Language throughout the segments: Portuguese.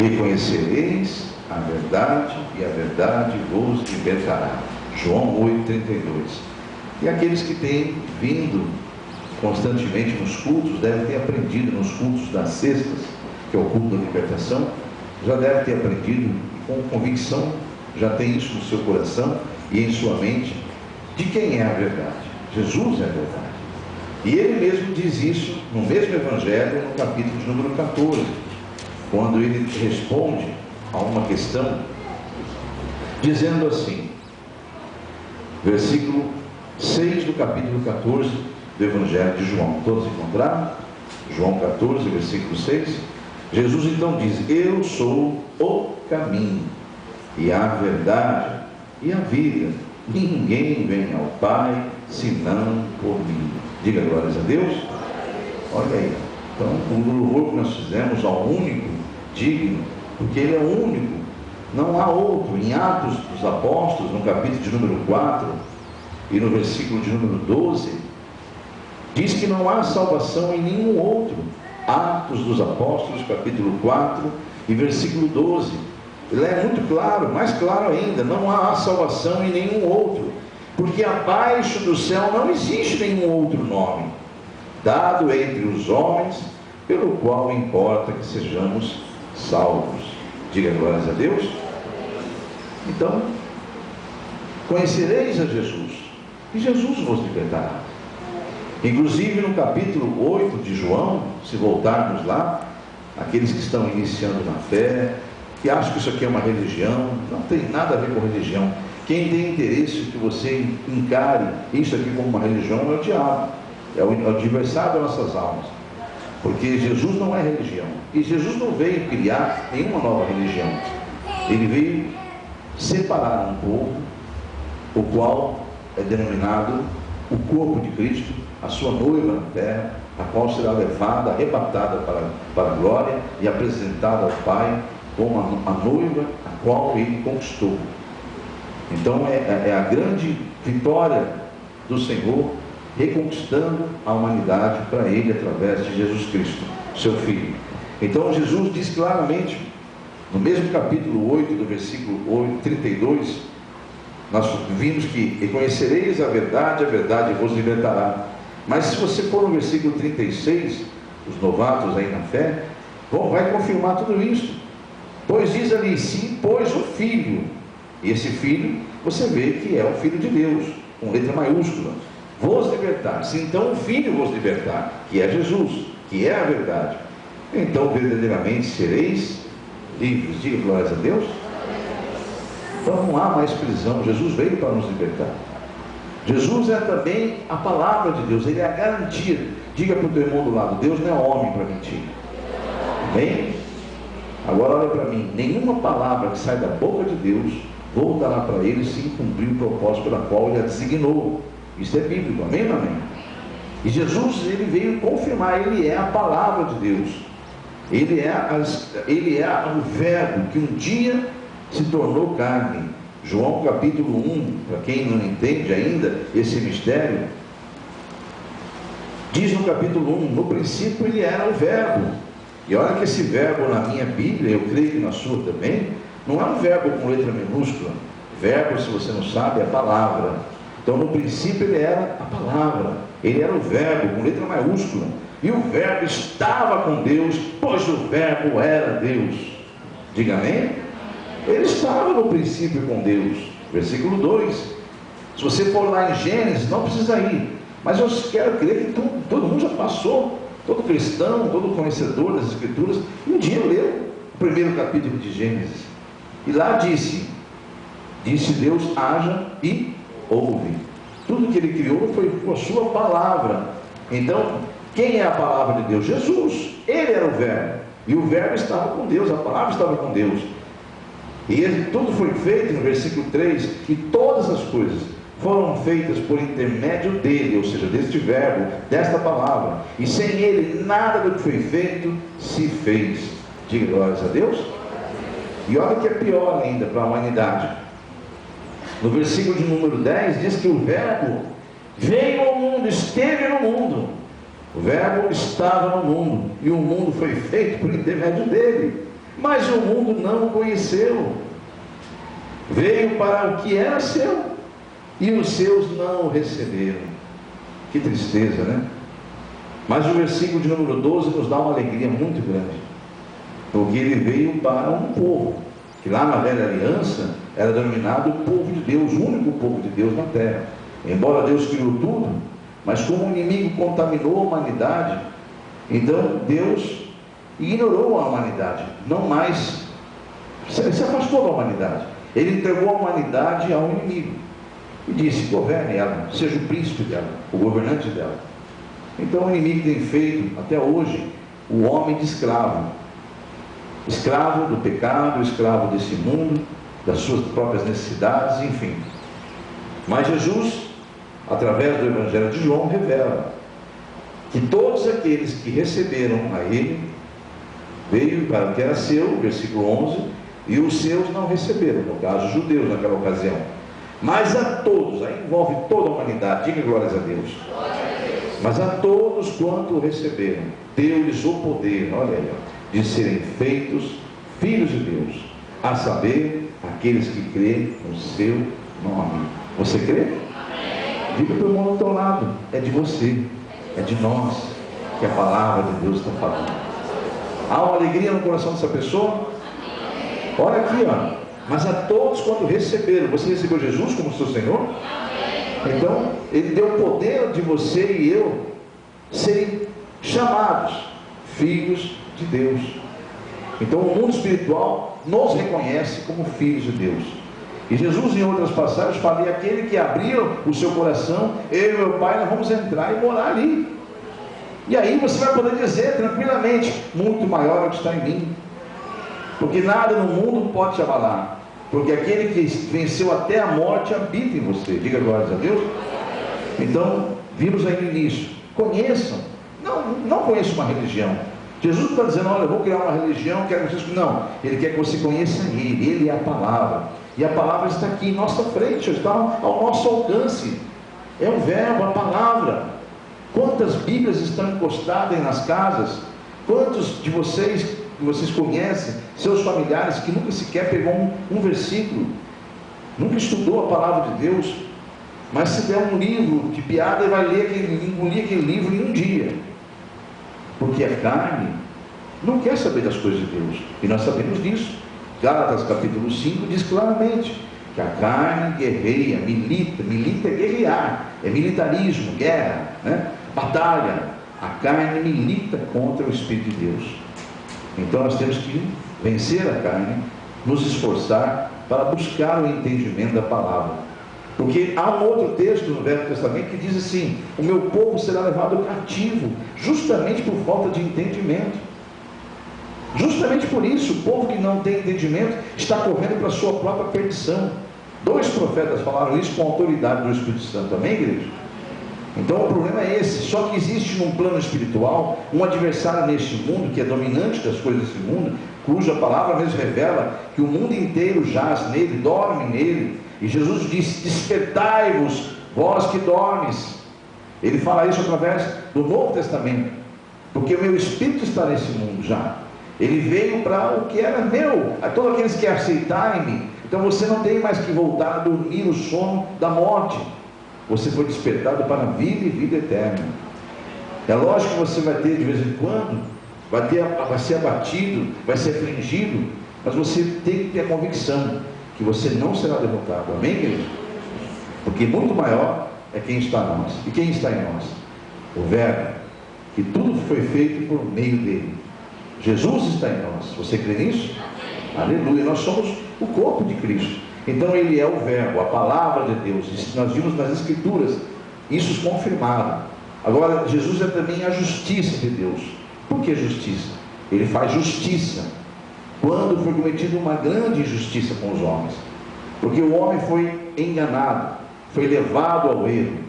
E conhecereis a verdade, e a verdade vos libertará. João 8,32. E aqueles que têm vindo constantemente nos cultos, devem ter aprendido nos cultos das sextas, que é o culto da libertação, já deve ter aprendido, e com convicção, já tem isso no seu coração e em sua mente, de quem é a verdade. Jesus é a verdade. E ele mesmo diz isso no mesmo evangelho, no capítulo de número 14, quando ele responde a uma questão, dizendo assim, versículo 6 do capítulo 14 do evangelho de João. Todos encontraram? João 14, versículo 6. Jesus então diz: eu sou o caminho e a verdade e a vida. Ninguém vem ao Pai senão por mim. Diga glórias a Deus. Olha aí. Então, o louvor que nós fizemos ao único digno, porque ele é o único, não há outro. Em Atos dos Apóstolos, no capítulo de número 4 e no versículo de número 12, diz que não há salvação em nenhum outro. Atos dos Apóstolos, capítulo 4 e versículo 12. Ele é muito claro, mais claro ainda: não há salvação em nenhum outro, porque abaixo do céu não existe nenhum outro nome dado entre os homens, pelo qual importa que sejamos salvos. Diga glórias a Deus. Então, conhecereis a Jesus, e Jesus vos libertará. Inclusive no capítulo 8 de João, se voltarmos lá, aqueles que estão iniciando na fé, que acham que isso aqui é uma religião, não tem nada a ver com religião. Quem tem interesse que você encare isso aqui como uma religião é o diabo, é o adversário das nossas almas, porque Jesus não é religião, e Jesus não veio criar nenhuma nova religião. Ele veio separar um povo, o qual é denominado o corpo de Cristo, a sua noiva na terra, a qual será levada, arrebatada para a glória e apresentada ao Pai como a noiva a qual ele conquistou. Então é a grande vitória do Senhor, reconquistando a humanidade para ele através de Jesus Cristo, seu Filho. Então Jesus diz claramente, no mesmo capítulo 8, do versículo 32, nós vimos que: e conhecereis a verdade vos libertará. Mas se você for no versículo 36, os novatos aí na fé, vai confirmar tudo isso. Pois diz ali: sim, pois o Filho, e esse Filho, você vê que é o Filho de Deus, com letra maiúscula, vos libertar. Se então o Filho vos libertar, que é Jesus, que é a verdade, então verdadeiramente sereis livres. Diga glórias a Deus. Então não há mais prisão. Jesus veio para nos libertar. Jesus é também a palavra de Deus, ele é a garantia. Diga para o teu irmão do lado: Deus não é homem para mentir. Amém? Agora olha para mim: nenhuma palavra que sai da boca de Deus voltará para ele sem cumprir o propósito pela qual ele a designou. Isso é bíblico, amém ou não amém? E Jesus, ele veio confirmar: ele é a palavra de Deus, ele é o verbo que um dia se tornou carne. João capítulo 1, para quem não entende ainda esse mistério, diz no capítulo 1: no princípio ele era o verbo. E olha que esse verbo na minha Bíblia, eu creio que na sua também, não é um verbo com letra minúscula. Verbo, se você não sabe, é palavra. Então no princípio ele era a palavra, ele era o verbo com letra maiúscula, e o verbo estava com Deus, pois o verbo era Deus. Diga amém? Ele estava no princípio com Deus. Versículo 2. Se você for lá em Gênesis, não precisa ir, mas eu quero crer que todo mundo já passou, todo cristão, todo conhecedor das Escrituras, um dia leu o primeiro capítulo de Gênesis, e lá disse Deus: haja e houve. Tudo que ele criou foi com a sua palavra. Então, quem é a palavra de Deus? Jesus. Ele era o verbo, e o verbo estava com Deus, a palavra estava com Deus. E tudo foi feito, no versículo 3, e todas as coisas foram feitas por intermédio dele, ou seja, deste verbo, desta palavra, e sem ele nada do que foi feito se fez. Diga glórias a Deus. E olha que é pior ainda para a humanidade. No versículo de número 10 diz que o verbo veio ao mundo, esteve no mundo. O verbo estava no mundo, e o mundo foi feito por intermédio dele. mas o mundo não o conheceu. Veio para o que era seu, e os seus não o receberam. Que tristeza, né? Mas o versículo de número 12 nos dá uma alegria muito grande, porque ele veio para um povo, que lá na velha aliança era denominado o povo de Deus, o único povo de Deus na terra. Embora Deus criou tudo, mas como o inimigo contaminou a humanidade, então Deus ignorou a humanidade, não mais se afastou da humanidade. Ele entregou a humanidade ao inimigo e disse: governe ela, seja o príncipe dela, o governante dela. Então o inimigo tem feito até hoje o homem de escravo, escravo do pecado, escravo desse mundo, das suas próprias necessidades, enfim. Mas Jesus, através do Evangelho de João, revela que todos aqueles que receberam a Ele, veio para o que era seu, versículo 11, e os seus não receberam, no caso os judeus naquela ocasião. Mas a todos, aí envolve toda a humanidade, diga glórias a Deus. Mas a todos quanto o receberam, deu-lhes o poder, olha aí, de serem feitos filhos de Deus, a saber, aqueles que creem no seu nome. Você crê? Diga para o irmão do teu lado: é de você, é de nós que a palavra de Deus está falando. Há uma alegria no coração dessa pessoa? Olha aqui, ó. Mas a todos quando receberam, você recebeu Jesus como seu Senhor? Então, Ele deu o poder de você e eu serem chamados filhos de Deus. Então o mundo espiritual nos reconhece como filhos de Deus. E Jesus, em outras passagens, fala: e aquele que abriu o seu coração, eu e meu Pai, nós vamos entrar e morar ali. E aí você vai poder dizer tranquilamente: muito maior é o que está em mim, porque nada no mundo pode te abalar, porque aquele que venceu até a morte habita em você. Diga glórias a Deus. Então, vimos aí no início: conheçam, não conheçam uma religião. Jesus não está dizendo: olha, eu vou criar uma religião, quero que vocês... Não, Ele quer que você conheça Ele é a palavra, e a palavra está aqui em nossa frente, está ao nosso alcance, é o verbo, a palavra. Quantas Bíblias estão encostadas aí nas casas? Quantos de vocês que vocês conhecem, seus familiares, que nunca sequer pegou um versículo, nunca estudou a palavra de Deus, mas se der um livro de piada, ele vai engolir aquele livro em um dia, porque a carne não quer saber das coisas de Deus, e nós sabemos disso. Gálatas capítulo 5 diz claramente que a carne guerreia, milita é guerrear, é militarismo, guerra, né? Batalha. A carne milita contra o Espírito de Deus. Então nós temos que vencer a carne, nos esforçar para buscar o entendimento da palavra. Porque há um outro texto no Velho Testamento que diz assim: o meu povo será levado cativo, justamente por falta de entendimento. Justamente por isso, o povo que não tem entendimento está correndo para a sua própria perdição. 2 profetas falaram isso com a autoridade do Espírito Santo, amém, igreja? Então o problema é esse. Só que existe num plano espiritual um adversário neste mundo, que é dominante das coisas desse mundo, cuja palavra mesmo revela que o mundo inteiro jaz nele, dorme nele. E Jesus disse: despertai-vos, vós que dormes. Ele fala isso através do Novo Testamento, porque o meu Espírito está nesse mundo já. Ele veio para o que era meu, a todos aqueles que aceitarem-me. Então você não tem mais que voltar a dormir o sono da morte. Você foi despertado para a vida e vida eterna. É lógico que você vai ter de vez em quando, vai ser abatido, vai ser afligido, mas você tem que ter a convicção que você não será derrotado, amém, igreja? Porque muito maior é quem está em nós. E quem está em nós? O Verbo, que tudo foi feito por meio dele. Jesus está em nós. Você crê nisso? Aleluia. Nós somos o corpo de Cristo. Então Ele é o Verbo, a palavra de Deus. Isso nós vimos nas Escrituras, isso confirmado. Agora, Jesus é também a justiça de Deus. Por que justiça? Ele faz justiça quando foi cometida uma grande injustiça com os homens, porque o homem foi enganado, foi levado ao erro.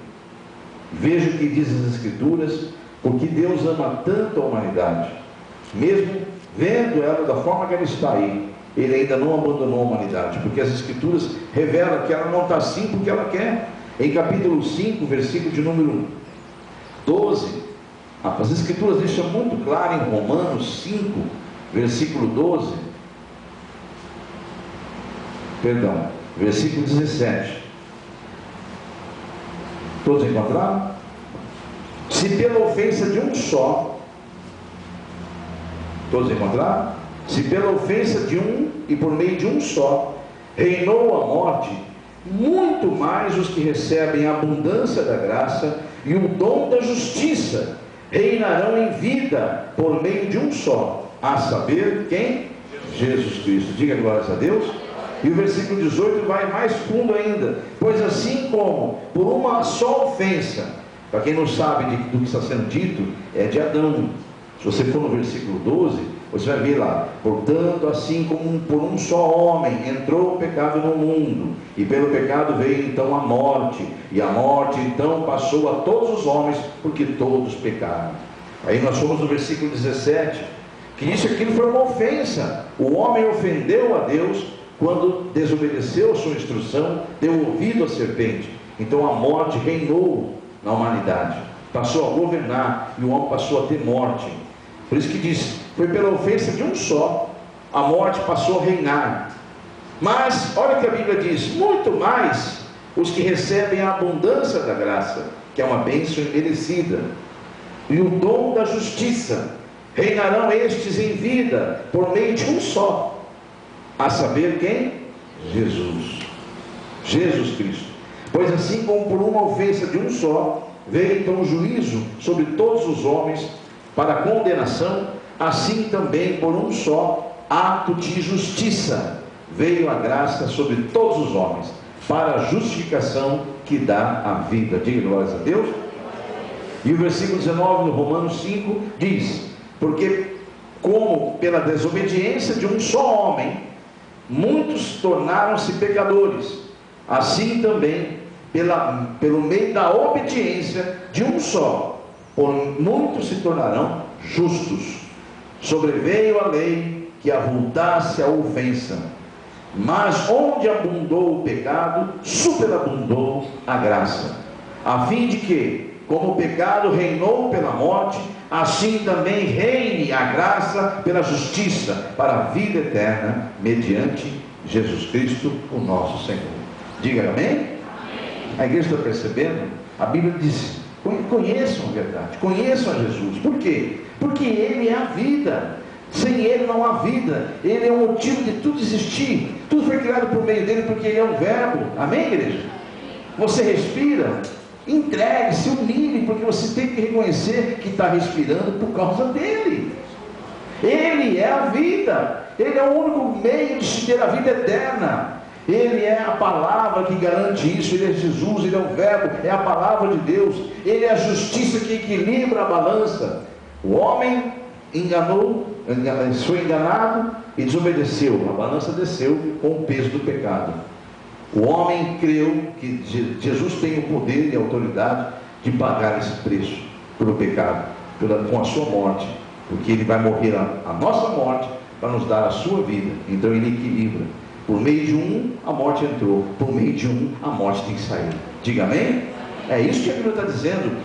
Veja o que diz as Escrituras: porque Deus ama tanto a humanidade, mesmo vendo ela da forma que ela está aí, Ele ainda não abandonou a humanidade, porque as Escrituras revelam que ela não está assim porque ela quer. Em capítulo 5, versículo de número 12, as Escrituras deixam muito claro em Romanos 5, versículo 12, Perdão, versículo 17. Todos encontraram? Se pela ofensa de um só, todos encontraram? Se pela ofensa de um e por meio de um só reinou a morte, muito mais os que recebem a abundância da graça e o dom da justiça reinarão em vida por meio de um só, a saber, quem? Jesus Cristo. Diga glórias a Deus. E o versículo 18 vai mais fundo ainda. Pois assim como por uma só ofensa, para quem não sabe do que está sendo dito, é de Adão. Se você for no versículo 12, você vai ver lá: portanto, assim como por um só homem entrou o pecado no mundo, e pelo pecado veio então a morte, e a morte então passou a todos os homens, porque todos pecaram. Aí nós fomos no versículo 17, que isso aquilo foi uma ofensa. O homem ofendeu a Deus quando desobedeceu a sua instrução, deu ouvido à serpente. Então a morte reinou na humanidade, passou a governar, e o homem passou a ter morte. Por isso que diz, foi pela ofensa de um só, a morte passou a reinar. Mas, olha o que a Bíblia diz: muito mais os que recebem a abundância da graça, que é uma bênção imerecida, e o dom da justiça, reinarão estes em vida, por meio de um só, a saber quem? Jesus. Jesus Cristo. Pois assim como por uma ofensa de um só, veio então o juízo sobre todos os homens, para a condenação, assim também por um só ato de justiça veio a graça sobre todos os homens, para a justificação que dá a vida. Diga glórias a Deus. E o versículo 19 no Romanos 5 diz: porque como pela desobediência de um só homem muitos tornaram-se pecadores, assim também pelo meio da obediência de um só muitos se tornarão justos. Sobreveio a lei que avultasse a ofensa, mas onde abundou o pecado, superabundou a graça, a fim de que, como o pecado reinou pela morte, assim também reine a graça pela justiça, para a vida eterna, mediante Jesus Cristo, o nosso Senhor. Diga amém? A igreja está percebendo? A Bíblia diz: conheçam a verdade, conheçam a Jesus. Por quê? Porque Ele é a vida. Sem Ele não há vida. Ele é o motivo de tudo existir. Tudo foi criado por meio dele, porque Ele é o verbo. Amém, igreja? Você respira, entregue, se humilhe, porque você tem que reconhecer que está respirando por causa dele. Ele é a vida. Ele é o único meio de se ter a vida eterna. Ele é a palavra que garante isso. Ele é Jesus, Ele é o verbo, é a palavra de Deus. Ele é a justiça que equilibra a balança. O homem foi enganado e desobedeceu, a balança desceu com o peso do pecado. O homem creu que Jesus tem o poder e a autoridade de pagar esse preço pelo pecado, com a sua morte, porque Ele vai morrer a nossa morte para nos dar a sua vida. Então Ele equilibra. Por meio de um, a morte entrou. Por meio de um, a morte tem que sair. Diga amém? É isso que a Bíblia está dizendo.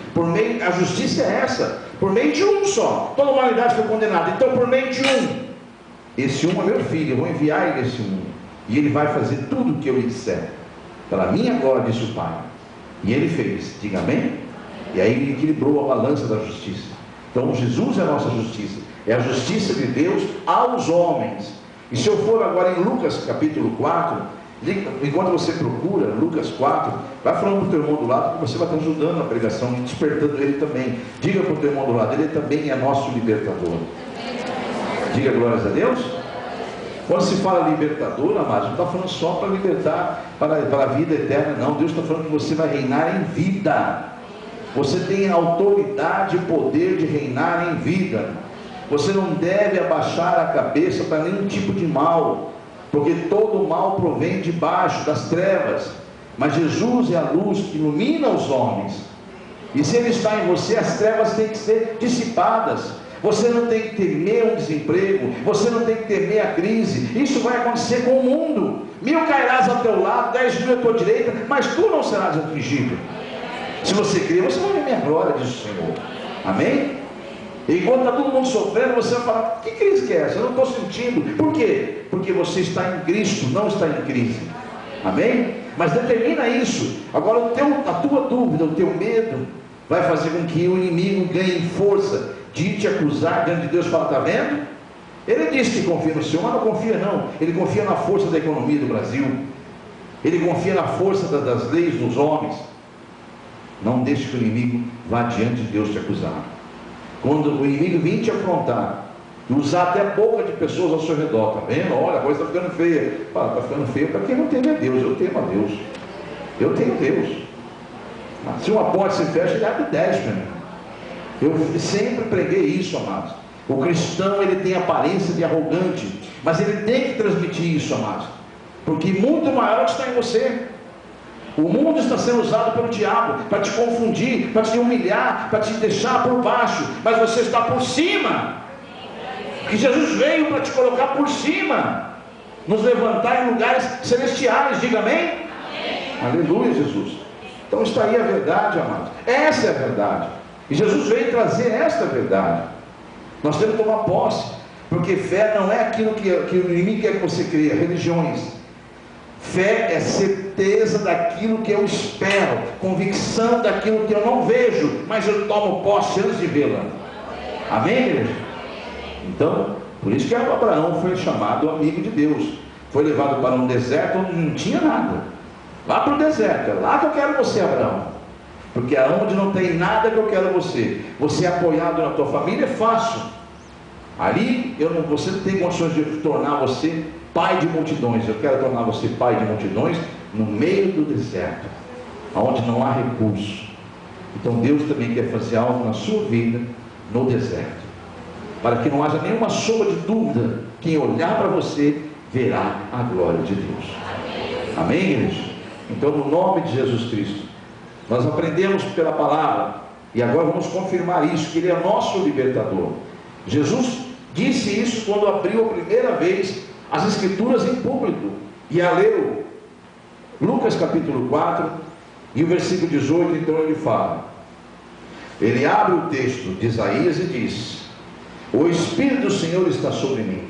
A justiça é essa. Por meio de um só. Toda a humanidade foi condenada. Então, por meio de um. Esse um é meu filho. Eu vou enviar ele a esse mundo. E ele vai fazer tudo o que eu lhe disser. Pela minha glória, disse o Pai. E ele fez. Diga amém? E aí ele equilibrou a balança da justiça. Então, Jesus é a nossa justiça. É a justiça de Deus aos homens. E se eu for agora em Lucas capítulo 4, enquanto você procura Lucas 4, vai falando para o teu irmão do lado, que você vai estar ajudando a pregação, despertando ele também. Diga para o teu irmão do lado, ele também é nosso libertador. Diga glórias a Deus. Quando se fala libertador, amados, não está falando só para libertar para a vida eterna, não. Deus está falando que você vai reinar em vida. Você tem autoridade e poder de reinar em vida. Você não deve abaixar a cabeça para nenhum tipo de mal, porque todo mal provém de baixo, das trevas. Mas Jesus é a luz que ilumina os homens, e se Ele está em você, as trevas têm que ser dissipadas. Você não tem que temer um desemprego, você não tem que temer a crise. Isso vai acontecer com o mundo. 1000 cairás ao teu lado, 10.000 à tua direita, mas tu não serás atingido. Se você crer, você vai ver minha glória, diz o Senhor. Amém? E enquanto está todo mundo sofrendo, você vai falar: que crise que é essa? Eu não estou sentindo. Por quê? Porque você está em Cristo, não está em crise. Amém? Mas determina isso. Agora a tua dúvida, o teu medo vai fazer com que o inimigo ganhe força de te acusar diante de Deus. Fala: está vendo? Ele disse que confia no Senhor, mas não confia não. Ele confia na força da economia do Brasil. Ele confia na força das leis dos homens. Não deixe que o inimigo vá diante de Deus te acusar. Quando o inimigo vir te afrontar, e usar até a boca de pessoas ao seu redor: está vendo? Olha, a coisa está ficando feia. Fala: está ficando feia para quem não teme a Deus. Eu temo a Deus. Eu tenho Deus. Se uma porta se fecha, ele abre 10 para mim. Eu sempre preguei isso, amados. O cristão, ele tem aparência de arrogante, mas ele tem que transmitir isso, amados, porque muito maior está em você. O mundo está sendo usado pelo diabo para te confundir, para te humilhar, para te deixar por baixo, mas você está por cima. Que Jesus veio para te colocar por cima, nos levantar em lugares celestiais. Diga amém? Amém. Aleluia, Jesus. Então está aí a verdade, amados. Essa é a verdade. E Jesus veio trazer esta verdade. Nós temos que tomar posse, porque fé não é aquilo que o inimigo quer que você creia, religiões. Fé é certeza daquilo que eu espero, convicção daquilo que eu não vejo, mas eu tomo posse antes de vê-la. Amém, igreja? Então, por isso que Abraão foi chamado amigo de Deus. Foi levado para um deserto onde não tinha nada. Vá para o deserto, é lá que eu quero você, Abraão. Porque aonde não tem nada que eu quero você. Você é apoiado na tua família, é fácil. Ali você não tem condições de tornar você pai de multidões. Eu quero tornar você pai de multidões no meio do deserto, onde não há recurso. Então Deus também quer fazer algo na sua vida no deserto, para que não haja nenhuma sombra de dúvida. Quem olhar para você verá a glória de Deus. Amém, igreja? Então, no nome de Jesus Cristo, nós aprendemos pela palavra, e agora vamos confirmar isso, que Ele é nosso libertador. Jesus disse isso quando abriu a primeira vez as Escrituras em público, e a leu Lucas capítulo 4, e o versículo 18, então ele fala, ele abre o texto de Isaías e diz: o Espírito do Senhor está sobre mim,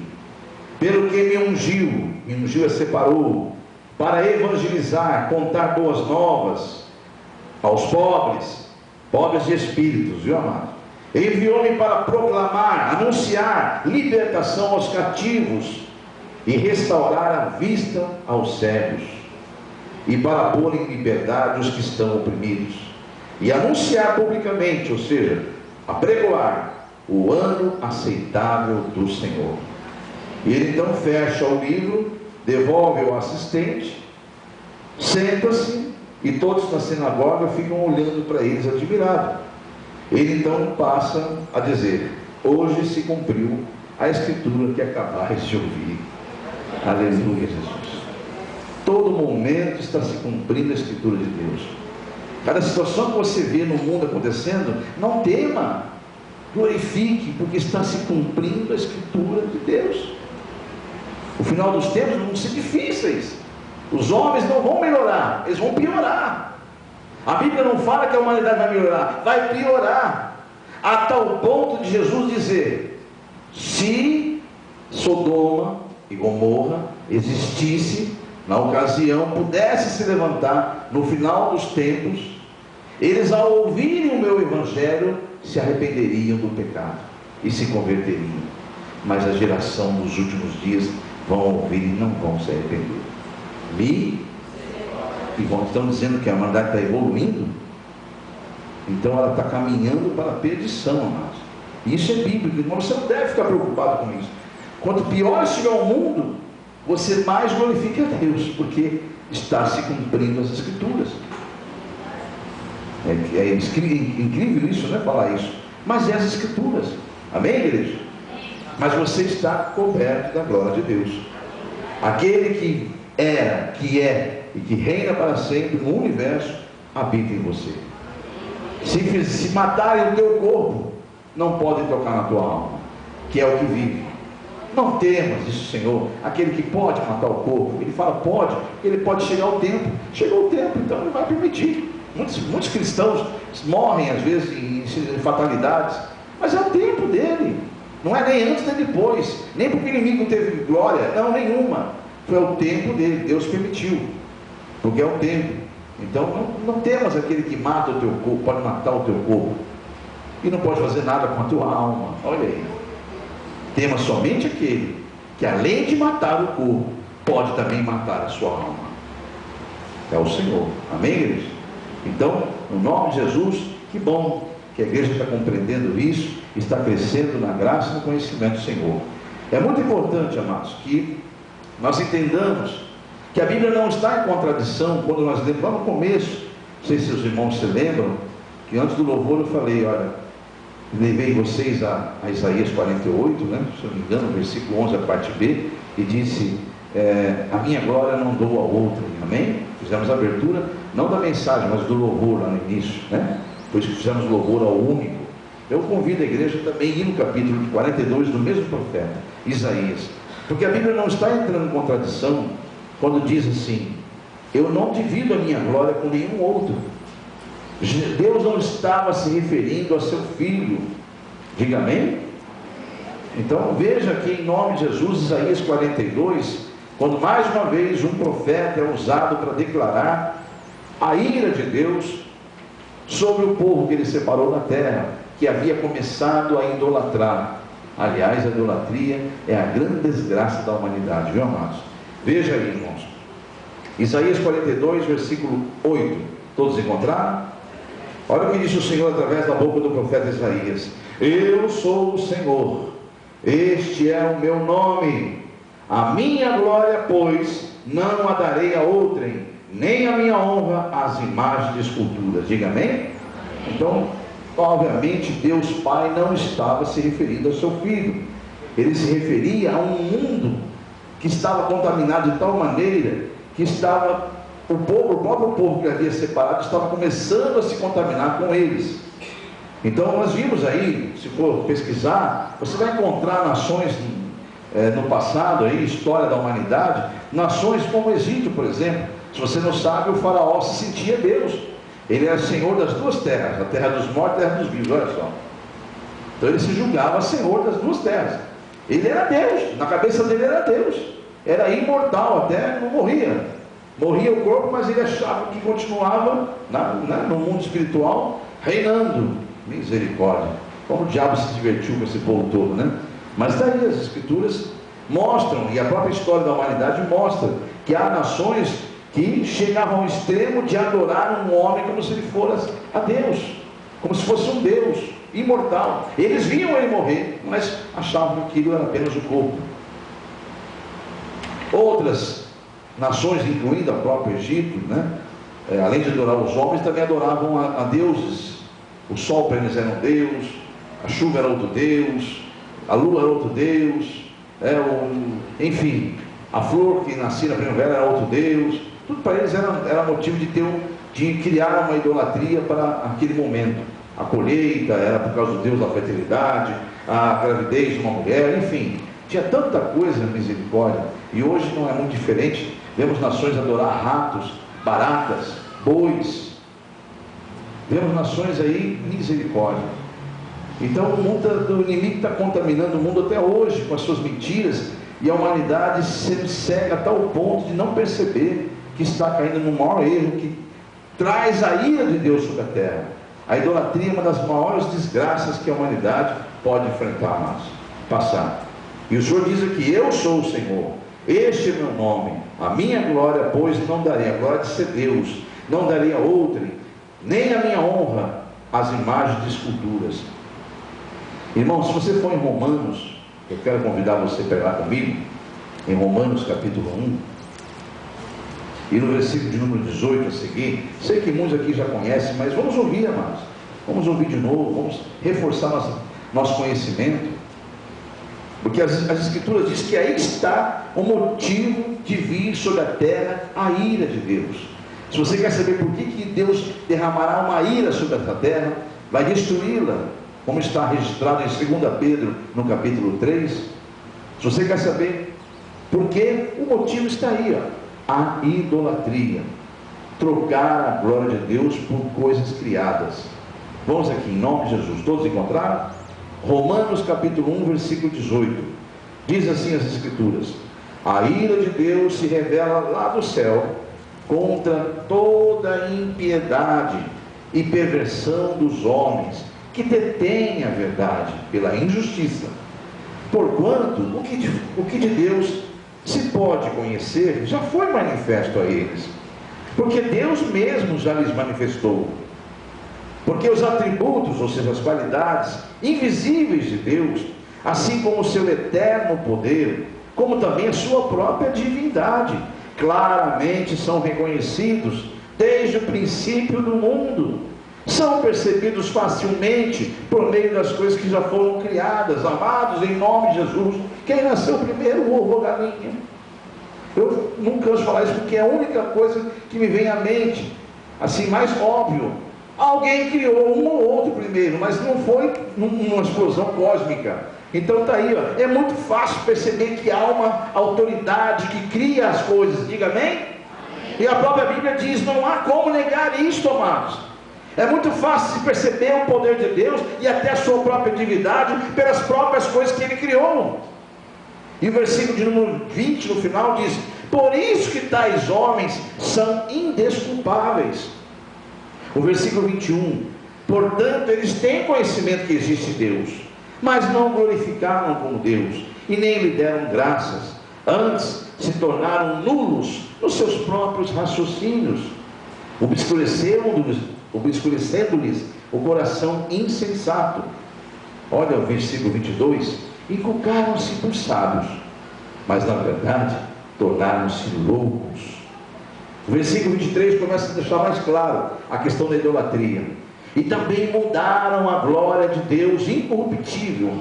pelo que me ungiu separou, para evangelizar, contar boas novas aos pobres de espíritos, viu, amado? Enviou-me para proclamar, anunciar libertação aos cativos e restaurar a vista aos cegos, e para pôr em liberdade os que estão oprimidos, e anunciar publicamente, ou seja, apregoar o ano aceitável do Senhor. E ele então fecha o livro, devolve ao assistente, senta-se, e todos na sinagoga ficam olhando para eles admirados. Ele então passa a dizer: hoje se cumpriu a escritura que acabais de ouvir. Aleluia, Jesus. Todo momento está se cumprindo a escritura de Deus. Cada situação que você vê no mundo acontecendo, não tema, glorifique, porque está se cumprindo a escritura de Deus. O final dos tempos vão ser difíceis. Os homens não vão melhorar, eles vão piorar. A Bíblia não fala que a humanidade vai melhorar, vai piorar, a tal ponto de Jesus dizer: se Sodoma e Gomorra existisse na ocasião, pudesse se levantar no final dos tempos, eles, ao ouvirem o meu evangelho, se arrependeriam do pecado e se converteriam. Mas a geração dos últimos dias vão ouvir e não vão se arrepender. Estão dizendo que a humanidade está evoluindo, então ela está caminhando para a perdição, amados. Isso é bíblico, então você não deve ficar preocupado com isso. Quanto pior estiver o mundo, você mais glorifique a Deus, porque está se cumprindo as Escrituras. É incrível isso, né? Falar isso, mas é as Escrituras. Amém, igreja? Mas você está coberto da glória de Deus. Aquele que era, que é e que reina para sempre no universo, habita em você. Se matarem o teu corpo, não podem tocar na tua alma, que é o que vive. Não temas, diz o Senhor, aquele que pode matar o corpo. Ele fala pode, ele pode chegar ao tempo. Chegou o tempo, então ele vai permitir. Muitos cristãos morrem às vezes em fatalidades, mas é o tempo dele. Não é nem antes nem depois, nem porque o inimigo teve glória, não, nenhuma. Foi o tempo dele, Deus permitiu, porque é o tempo. Então não temas aquele que mata o teu corpo, pode matar o teu corpo, e não pode fazer nada com a tua alma. Olha aí, tema somente aquele que além de matar o corpo, pode também matar a sua alma. É o Senhor, amém, igreja? Então, no nome de Jesus, que bom que a igreja está compreendendo isso, está crescendo na graça e no conhecimento do Senhor. É muito importante, amados, que nós entendamos que a Bíblia não está em contradição. Quando nós lemos lá no começo, não sei se os irmãos se lembram, que antes do louvor eu falei, olha, levei vocês a Isaías 48, né, se eu não me engano, versículo 11, a parte B, e disse, a minha glória não dou a outra, amém? Fizemos a abertura, não da mensagem, mas do louvor lá no início, né? Por isso que fizemos louvor ao único. Eu convido a igreja também a ir no capítulo 42 do mesmo profeta, Isaías, porque a Bíblia não está entrando em contradição quando diz assim, eu não divido a minha glória com nenhum outro. Deus não estava se referindo a seu filho, diga amém? Então veja aqui em nome de Jesus, Isaías 42, quando mais uma vez um profeta é usado para declarar a ira de Deus sobre o povo que ele separou da terra, que havia começado a idolatrar. Aliás, a idolatria é a grande desgraça da humanidade, viu, amados? Veja aí, irmãos, Isaías 42, versículo 8, todos encontraram? Olha o que disse o Senhor através da boca do profeta Isaías: eu sou o Senhor, este é o meu nome, a minha glória, pois, não a darei a outrem, nem a minha honra às imagens de esculturas. Diga amém? Então, obviamente, Deus Pai não estava se referindo ao seu Filho, ele se referia a um mundo que estava contaminado de tal maneira que estava, o próprio povo que havia separado, estava começando a se contaminar com eles. Então nós vimos aí, se for pesquisar, você vai encontrar nações no passado, aí, história da humanidade, nações como o Egito, por exemplo. Se você não sabe, o faraó se sentia Deus, ele era senhor das duas terras, a terra dos mortos e a terra dos vivos, olha só. Então ele se julgava senhor das duas terras, ele era Deus, na cabeça dele era Deus, era imortal, até não morria o corpo, mas ele achava que continuava no mundo espiritual, reinando. Misericórdia, como o diabo se divertiu com esse povo todo, né? Mas daí as escrituras mostram, e a própria história da humanidade mostra, que há nações que chegavam ao extremo de adorar um homem como se ele fosse a Deus, como se fosse um Deus imortal. Eles viam ele morrer, mas achavam que aquilo era apenas o corpo. Outras nações, incluindo a própria Egito, né? Além de adorar os homens, também adoravam a deuses. O sol para eles era um Deus, a chuva era outro Deus, a lua era outro Deus, enfim, a flor que nascia na primavera era outro Deus. Tudo para eles era motivo de criar uma idolatria para aquele momento. A colheita era por causa do Deus da fertilidade, a gravidez de uma mulher, enfim, tinha tanta coisa, misericórdia. E hoje não é muito diferente. Vemos nações adorar ratos, baratas, bois. Vemos nações aí, misericórdia. Então o inimigo está contaminando o mundo até hoje com as suas mentiras, e a humanidade sendo cega a tal ponto de não perceber que está caindo no maior erro que traz a ira de Deus sobre a terra. A idolatria é uma das maiores desgraças que a humanidade pode enfrentar, amados, passar. E o Senhor diz aqui: eu sou o Senhor, este é meu nome, a minha glória, pois, não darei, a glória de ser Deus, não darei a outrem, nem a minha honra às imagens de esculturas. Irmão, se você for em Romanos, eu quero convidar você a pegar comigo, em Romanos capítulo 1, e no versículo de número 18 a seguir. Sei que muitos aqui já conhecem, mas vamos ouvir, amados, vamos ouvir de novo, vamos reforçar nosso conhecimento, porque as escrituras dizem que aí está o motivo de vir sobre a terra a ira de Deus. Se você quer saber por que Deus derramará uma ira sobre essa terra, vai destruí-la, como está registrado em 2 Pedro, no capítulo 3. Se você quer saber por que, o motivo está aí, a idolatria, trocar a glória de Deus por coisas criadas. Vamos aqui, em nome de Jesus, todos encontraram? Romanos capítulo 1, versículo 18. Diz assim as Escrituras: a ira de Deus se revela lá do céu contra toda impiedade e perversão dos homens que detêm a verdade pela injustiça. Porquanto o que de Deus se pode conhecer já foi manifesto a eles, porque Deus mesmo já lhes manifestou. Porque os atributos, ou seja, as qualidades invisíveis de Deus, assim como o seu eterno poder, como também a sua própria divindade, claramente são reconhecidos desde o princípio do mundo. São percebidos facilmente por meio das coisas que já foram criadas. Amados, em nome de Jesus, quem nasceu primeiro, o ovo ou a galinha? Eu não canso de falar isso porque é a única coisa que me vem à mente, assim, mais óbvio. Alguém criou um ou outro primeiro, mas não foi numa explosão cósmica. Então está aí, ó. É muito fácil perceber que há uma autoridade que cria as coisas. Diga amém? Amém. E a própria Bíblia diz: não há como negar isto, amados. É muito fácil se perceber o poder de Deus e até a sua própria divindade pelas próprias coisas que Ele criou. E o versículo de número 20 no final diz: por isso que tais homens são indesculpáveis. O versículo 21: portanto eles têm conhecimento que existe Deus, mas não glorificaram como Deus e nem lhe deram graças. Antes se tornaram nulos nos seus próprios raciocínios, obscurecendo-lhes o coração insensato. Olha o versículo 22: inculcaram-se por sábios, mas na verdade tornaram-se loucos. O versículo 23 começa a deixar mais claro a questão da idolatria. E também mudaram a glória de Deus incorruptível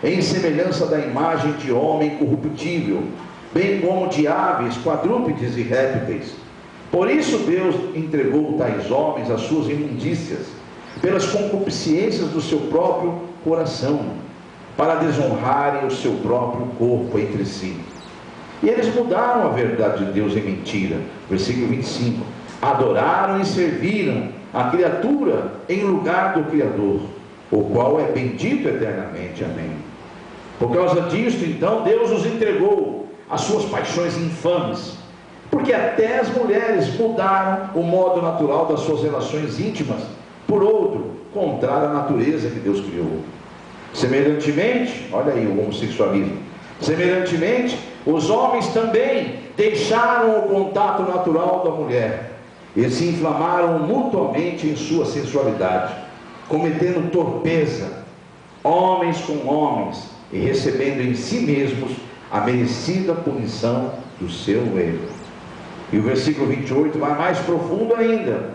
em semelhança da imagem de homem corruptível, bem como de aves, quadrúpedes e répteis. Por isso Deus entregou tais homens às suas imundícias, pelas concupiscências do seu próprio coração, para desonrarem o seu próprio corpo entre si. E eles mudaram a verdade de Deus em mentira. Versículo 25: adoraram e serviram a criatura em lugar do Criador, o qual é bendito eternamente. Amém. Por causa disto, então, Deus os entregou às suas paixões infames, porque até as mulheres mudaram o modo natural das suas relações íntimas por outro, contrário à natureza que Deus criou. Semelhantemente, olha aí o homossexualismo, semelhantemente, os homens também deixaram o contato natural da mulher e se inflamaram mutuamente em sua sensualidade, cometendo torpeza, homens com homens, e recebendo em si mesmos a merecida punição do seu erro. E o versículo 28 vai mais profundo ainda: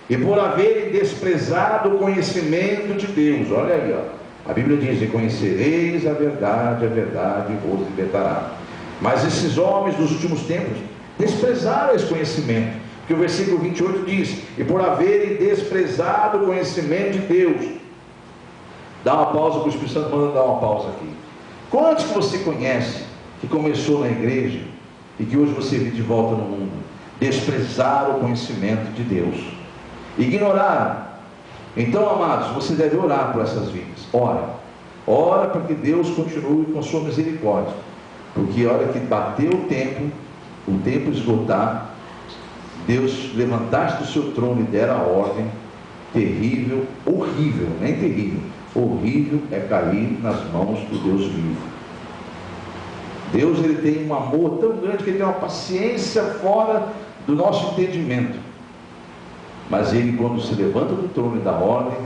e por haverem desprezado o conhecimento de Deus. Olha aí, ó. A Bíblia diz: e conhecereis a verdade vos libertará. Mas esses homens dos últimos tempos desprezaram esse conhecimento, porque o versículo 28 diz: e por haverem desprezado o conhecimento de Deus. Dá uma pausa, que o Espírito Santo manda dar uma pausa aqui. Quantos que você conhece que começou na igreja e que hoje você vive de volta no mundo, desprezaram o conhecimento de Deus, ignoraram? Então, amados, você deve orar por essas vidas. Ora para que Deus continue com sua misericórdia, porque a hora que bater o tempo esgotar, Deus levantaste do seu trono e der a ordem, terrível, horrível, nem terrível, horrível é cair nas mãos do Deus vivo. Deus, ele tem um amor tão grande que ele tem uma paciência fora do nosso entendimento, mas ele, quando se levanta do trono e dá ordem,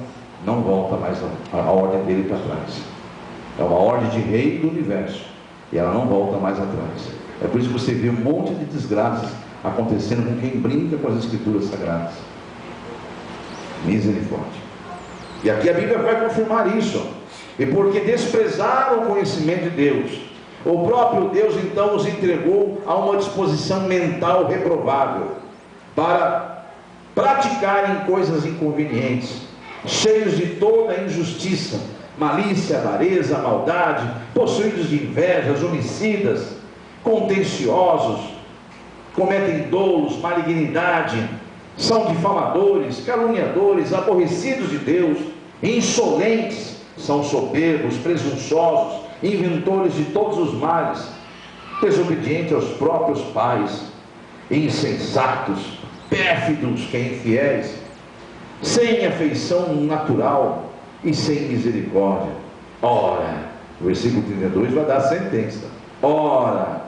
não volta mais a ordem dele para trás. É uma ordem de rei do universo e ela não volta mais atrás. É por isso que você vê um monte de desgraças acontecendo com quem brinca com as escrituras sagradas. Misericórdia. E aqui a Bíblia vai confirmar isso. E porque desprezaram o conhecimento de Deus, o próprio Deus então os entregou a uma disposição mental reprovável, para praticarem coisas inconvenientes, cheios de toda injustiça, malícia, avareza, maldade, possuídos de invejas, homicidas, contenciosos, cometem dolos, malignidade, são difamadores, caluniadores, aborrecidos de Deus, insolentes, são soberbos, presunçosos, inventores de todos os males, desobedientes aos próprios pais, insensatos, pérfidos, que é infiéis, sem afeição natural e sem misericórdia. Ora, o versículo 32 vai dar a sentença. Ora,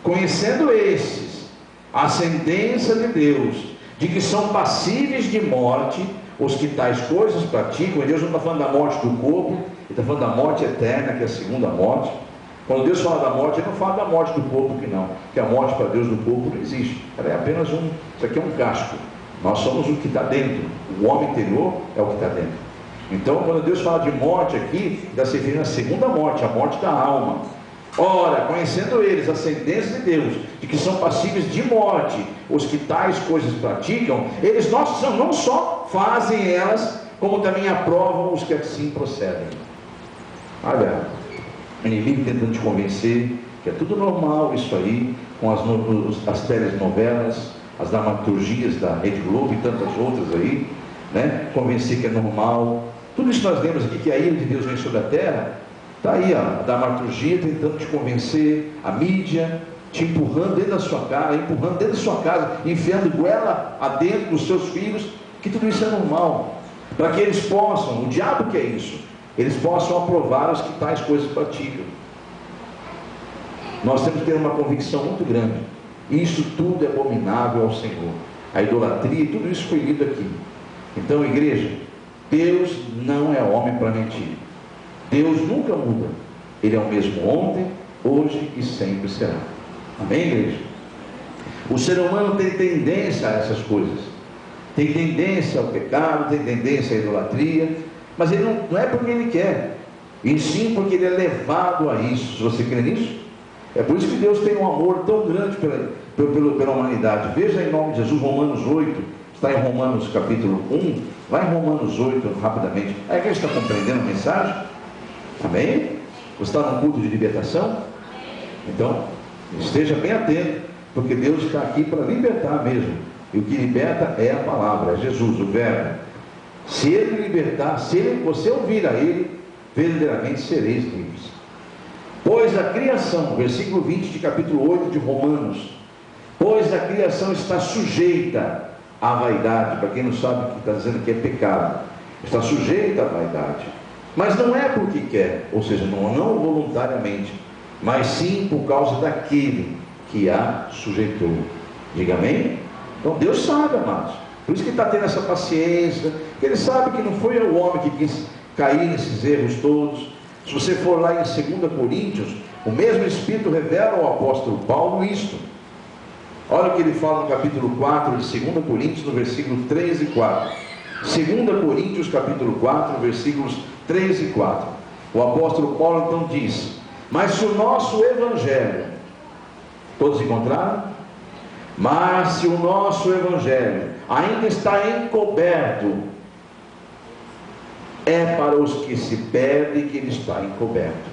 conhecendo estes a sentença de Deus, de que são passíveis de morte os que tais coisas praticam. E Deus não está falando da morte do corpo, Ele está falando da morte eterna, que é a segunda morte. Quando Deus fala da morte, Ele não fala da morte do corpo, que não, que a morte para Deus do corpo não existe. Ela é apenas isso aqui é um casco. Nós somos o que está dentro, o homem interior é o que está dentro. Então, quando Deus fala de morte aqui, está se referindo à segunda morte, a morte da alma. Ora, conhecendo eles a sentença de Deus, de que são passíveis de morte os que tais coisas praticam, eles não só fazem elas, como também aprovam os que assim procedem. Olha, o inimigo tentando te convencer que é tudo normal isso aí, com as telenovelas, as dramaturgias da Rede Globo e tantas outras aí, né? Convencer que é normal. Tudo isso nós lemos aqui, que a ira de Deus vem sobre a terra. Está aí a dramaturgia tentando te convencer, a mídia te empurrando dentro da sua casa, enfiando goela adentro dos seus filhos, que tudo isso é normal, para que eles possam, o diabo que é isso, eles possam aprovar os que tais coisas praticam. Nós temos que ter uma convicção muito grande: isso tudo é abominável ao Senhor. A idolatria, tudo isso foi lido aqui. Então, igreja, Deus não é homem para mentir. Deus nunca muda. Ele é o mesmo ontem, hoje e sempre será. Amém, igreja? O ser humano tem tendência a essas coisas. Tem tendência ao pecado, tem tendência à idolatria, mas ele não é porque ele quer, e sim porque ele é levado a isso. Se você crê nisso, é por isso que Deus tem um amor tão grande pela humanidade. Veja em nome de Jesus, Romanos 8, está em Romanos capítulo 1, vai em Romanos 8 rapidamente. A igreja está compreendendo a mensagem? Amém? Você está num culto de libertação? Então, esteja bem atento, porque Deus está aqui para libertar mesmo, e o que liberta é a palavra, é Jesus, o verbo. Se Ele libertar, você ouvir a Ele, verdadeiramente sereis livres. Pois a criação, versículo 20 de capítulo 8 de Romanos, pois a criação está sujeita à vaidade. Para quem não sabe o que está dizendo que é pecado, está sujeita à vaidade, mas não é porque quer, ou seja, não voluntariamente, mas sim por causa daquele que a sujeitou. Diga amém? Então Deus sabe, amados, por isso que está tendo essa paciência, porque Ele sabe que não foi o homem que quis cair nesses erros todos. Se você for lá em 2 Coríntios, o mesmo Espírito revela ao apóstolo Paulo isto. Olha o que ele fala no capítulo 4 de 2 Coríntios, no versículo 3 e 4. 2 Coríntios capítulo 4, versículos 3 e 4. O apóstolo Paulo então diz: mas se o nosso evangelho, todos encontraram? Mas se o nosso evangelho ainda está encoberto, é para os que se perdem que ele está encoberto,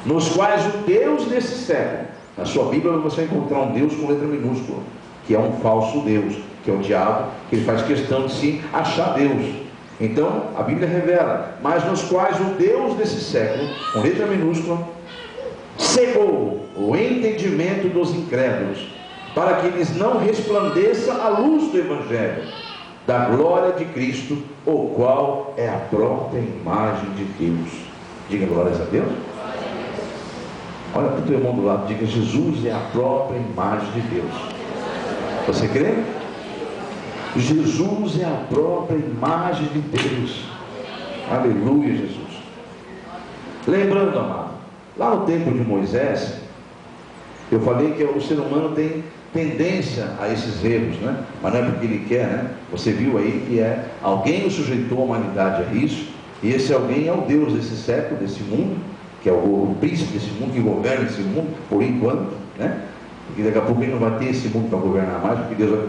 nos quais o Deus desse século, na sua Bíblia você vai encontrar um Deus com letra minúscula, que é um falso Deus, que é o diabo, que ele faz questão de se achar Deus. Então a Bíblia revela: mas nos quais o Deus desse século, com letra minúscula, cegou o entendimento dos incrédulos, para que eles não resplandeça a luz do Evangelho, da glória de Cristo, o qual é a própria imagem de Deus. Diga glórias a Deus. Olha para o teu irmão do lado, diga: Jesus é a própria imagem de Deus. Você crê? Jesus é a própria imagem de Deus. Aleluia, Jesus. Lembrando, amado, lá no tempo de Moisés, eu falei que o ser humano tem tendência a esses erros, né? Mas não é porque ele quer, né? Você viu aí que alguém o sujeitou a humanidade a isso, e esse alguém é o Deus desse século, desse mundo, que é o príncipe desse mundo, que governa esse mundo, por enquanto, né? Porque daqui a pouco ele não vai ter esse mundo para governar mais, porque Deus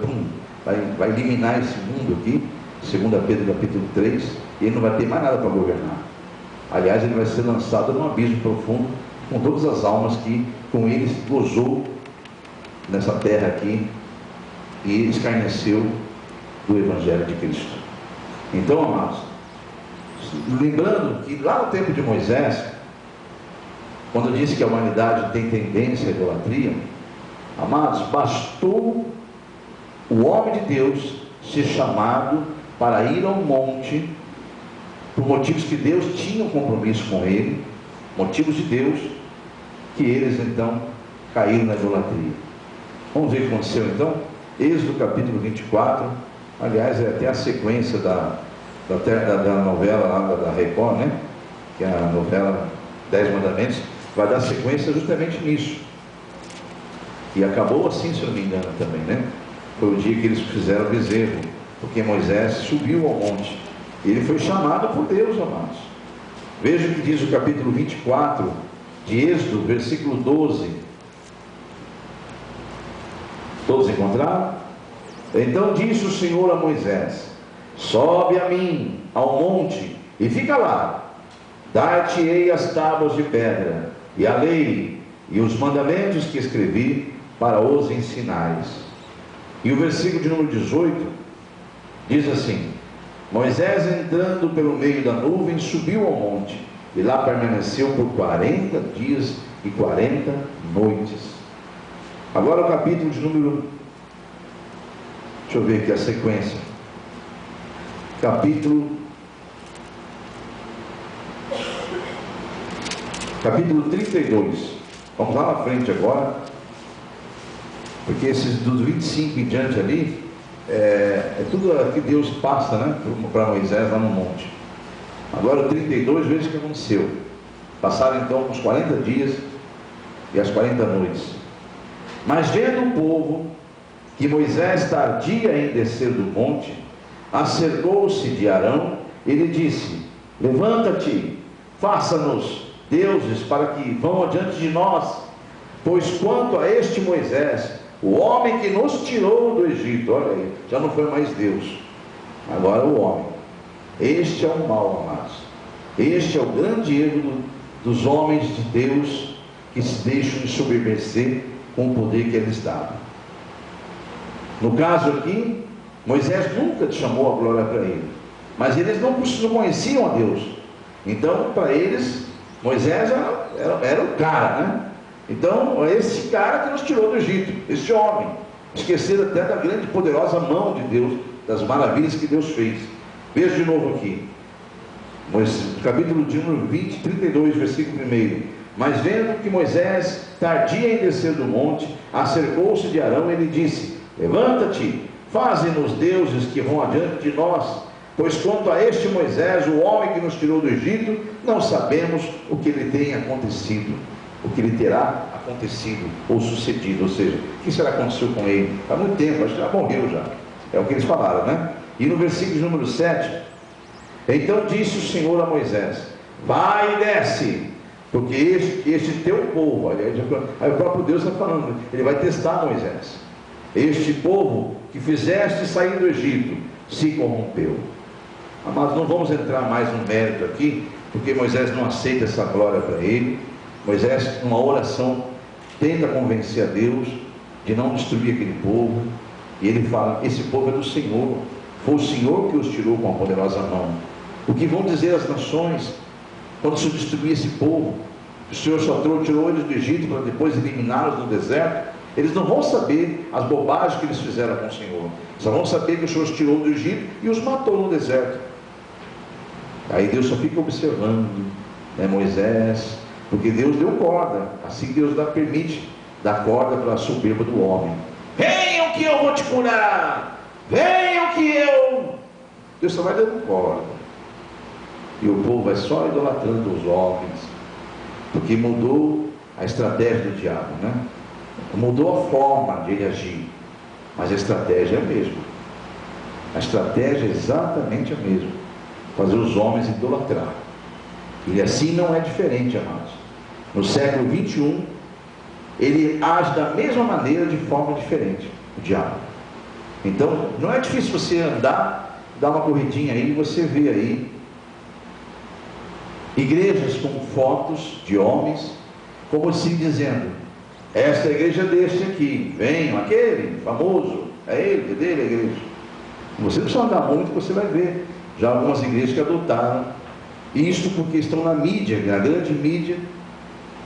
vai eliminar esse mundo aqui, 2 Pedro capítulo 3, e ele não vai ter mais nada para governar. Aliás, ele vai ser lançado num abismo profundo, com todas as almas que com ele gozou nessa terra aqui e escarneceu do Evangelho de Cristo. Então, amados, lembrando que lá no tempo de Moisés, quando disse que a humanidade tem tendência à idolatria, amados, bastou o homem de Deus ser chamado para ir ao monte, por motivos que Deus tinha um compromisso com ele, motivos de Deus, que eles então caíram na idolatria. Vamos ver o que aconteceu então? Êxodo capítulo 24, aliás é até a sequência da novela lá da Record, né? Que é a novela 10 Mandamentos, vai dar sequência justamente nisso. E acabou assim, se eu não me engano também, né? Foi o dia que eles fizeram o bezerro, porque Moisés subiu ao monte. Ele foi chamado por Deus, amados. Veja o que diz o capítulo 24 de Êxodo, versículo 12. Todos encontraram? Então disse o Senhor a Moisés: sobe a mim ao monte e fica lá. Dar-te-ei as tábuas de pedra e a lei e os mandamentos que escrevi para os ensinares. E o versículo de número 18 diz assim: Moisés, entrando pelo meio da nuvem, subiu ao monte e lá permaneceu por 40 dias e 40 noites. Agora o capítulo de número, deixa eu ver aqui a sequência, capítulo 32, vamos lá na frente agora, porque esses dos 25 em diante ali, é tudo que Deus passa, né, para Moisés lá no monte. Agora o 32, veja o que aconteceu. Passaram então os 40 dias e as 40 noites. Mas vendo o povo que Moisés tardia em descer do monte, acercou-se de Arão e lhe disse: levanta-te, faça-nos deuses para que vão adiante de nós, pois quanto a este Moisés, o homem que nos tirou do Egito, olha aí, já não foi mais Deus, agora o homem. Este é o mal, amados. Este é o grande erro dos homens de Deus, que se deixam ensoberbecer com o poder que eles davam. No caso aqui, Moisés nunca chamou a glória para ele, mas eles não conheciam a Deus. Então, para eles, Moisés era o cara, né? Então, esse cara que nos tirou do Egito, esse homem. Esqueceram até da grande e poderosa mão de Deus, das maravilhas que Deus fez. Veja de novo aqui, capítulo de número 20, 32, versículo 1. Mas vendo que Moisés tardia em descer do monte, acercou-se de Arão e lhe disse: levanta-te, faze-nos deuses que vão adiante de nós, pois quanto a este Moisés, o homem que nos tirou do Egito, não sabemos o que lhe tem acontecido, o que lhe terá acontecido ou sucedido, ou seja, o que será que aconteceu com ele? Há muito tempo, acho que já morreu já, é o que eles falaram, né? E no versículo número 7, então disse o Senhor a Moisés: vai e desce, porque este teu povo, aí o próprio Deus está falando, ele vai testar Moisés. Este povo que fizeste sair do Egito se corrompeu. Mas não vamos entrar mais no mérito aqui, porque Moisés não aceita essa glória para ele. Moisés, numa oração, tenta convencer a Deus de não destruir aquele povo, e ele fala: esse povo é do Senhor, foi o Senhor que os tirou com a poderosa mão. O que vão dizer as nações quando se destruir esse povo? O Senhor só tirou eles do Egito para depois eliminá-los no deserto. Eles não vão saber as bobagens que eles fizeram com o Senhor, só vão saber que o Senhor os tirou do Egito e os matou no deserto. Aí Deus só fica observando, né, Moisés, porque Deus deu corda, assim Deus permite dar corda para a soberba do homem. Venham que eu vou te curar, venham que eu... Deus só vai dando corda, e o povo vai só idolatrando os homens, porque mudou a estratégia do diabo, né? Mudou a forma de ele agir, mas a estratégia é a mesma. A estratégia é exatamente a mesma: fazer os homens idolatrar. E assim não é diferente, amados. No século 21, ele age da mesma maneira, de forma diferente, o diabo. Então, não é difícil você andar, dar uma corridinha aí, e você vê aí igrejas com fotos de homens, como assim dizendo: esta é a igreja deste aqui, venham, aquele famoso, é ele, é dele a igreja. Você não precisa andar muito, você vai ver já algumas igrejas que adotaram Isto porque estão na mídia, na grande mídia,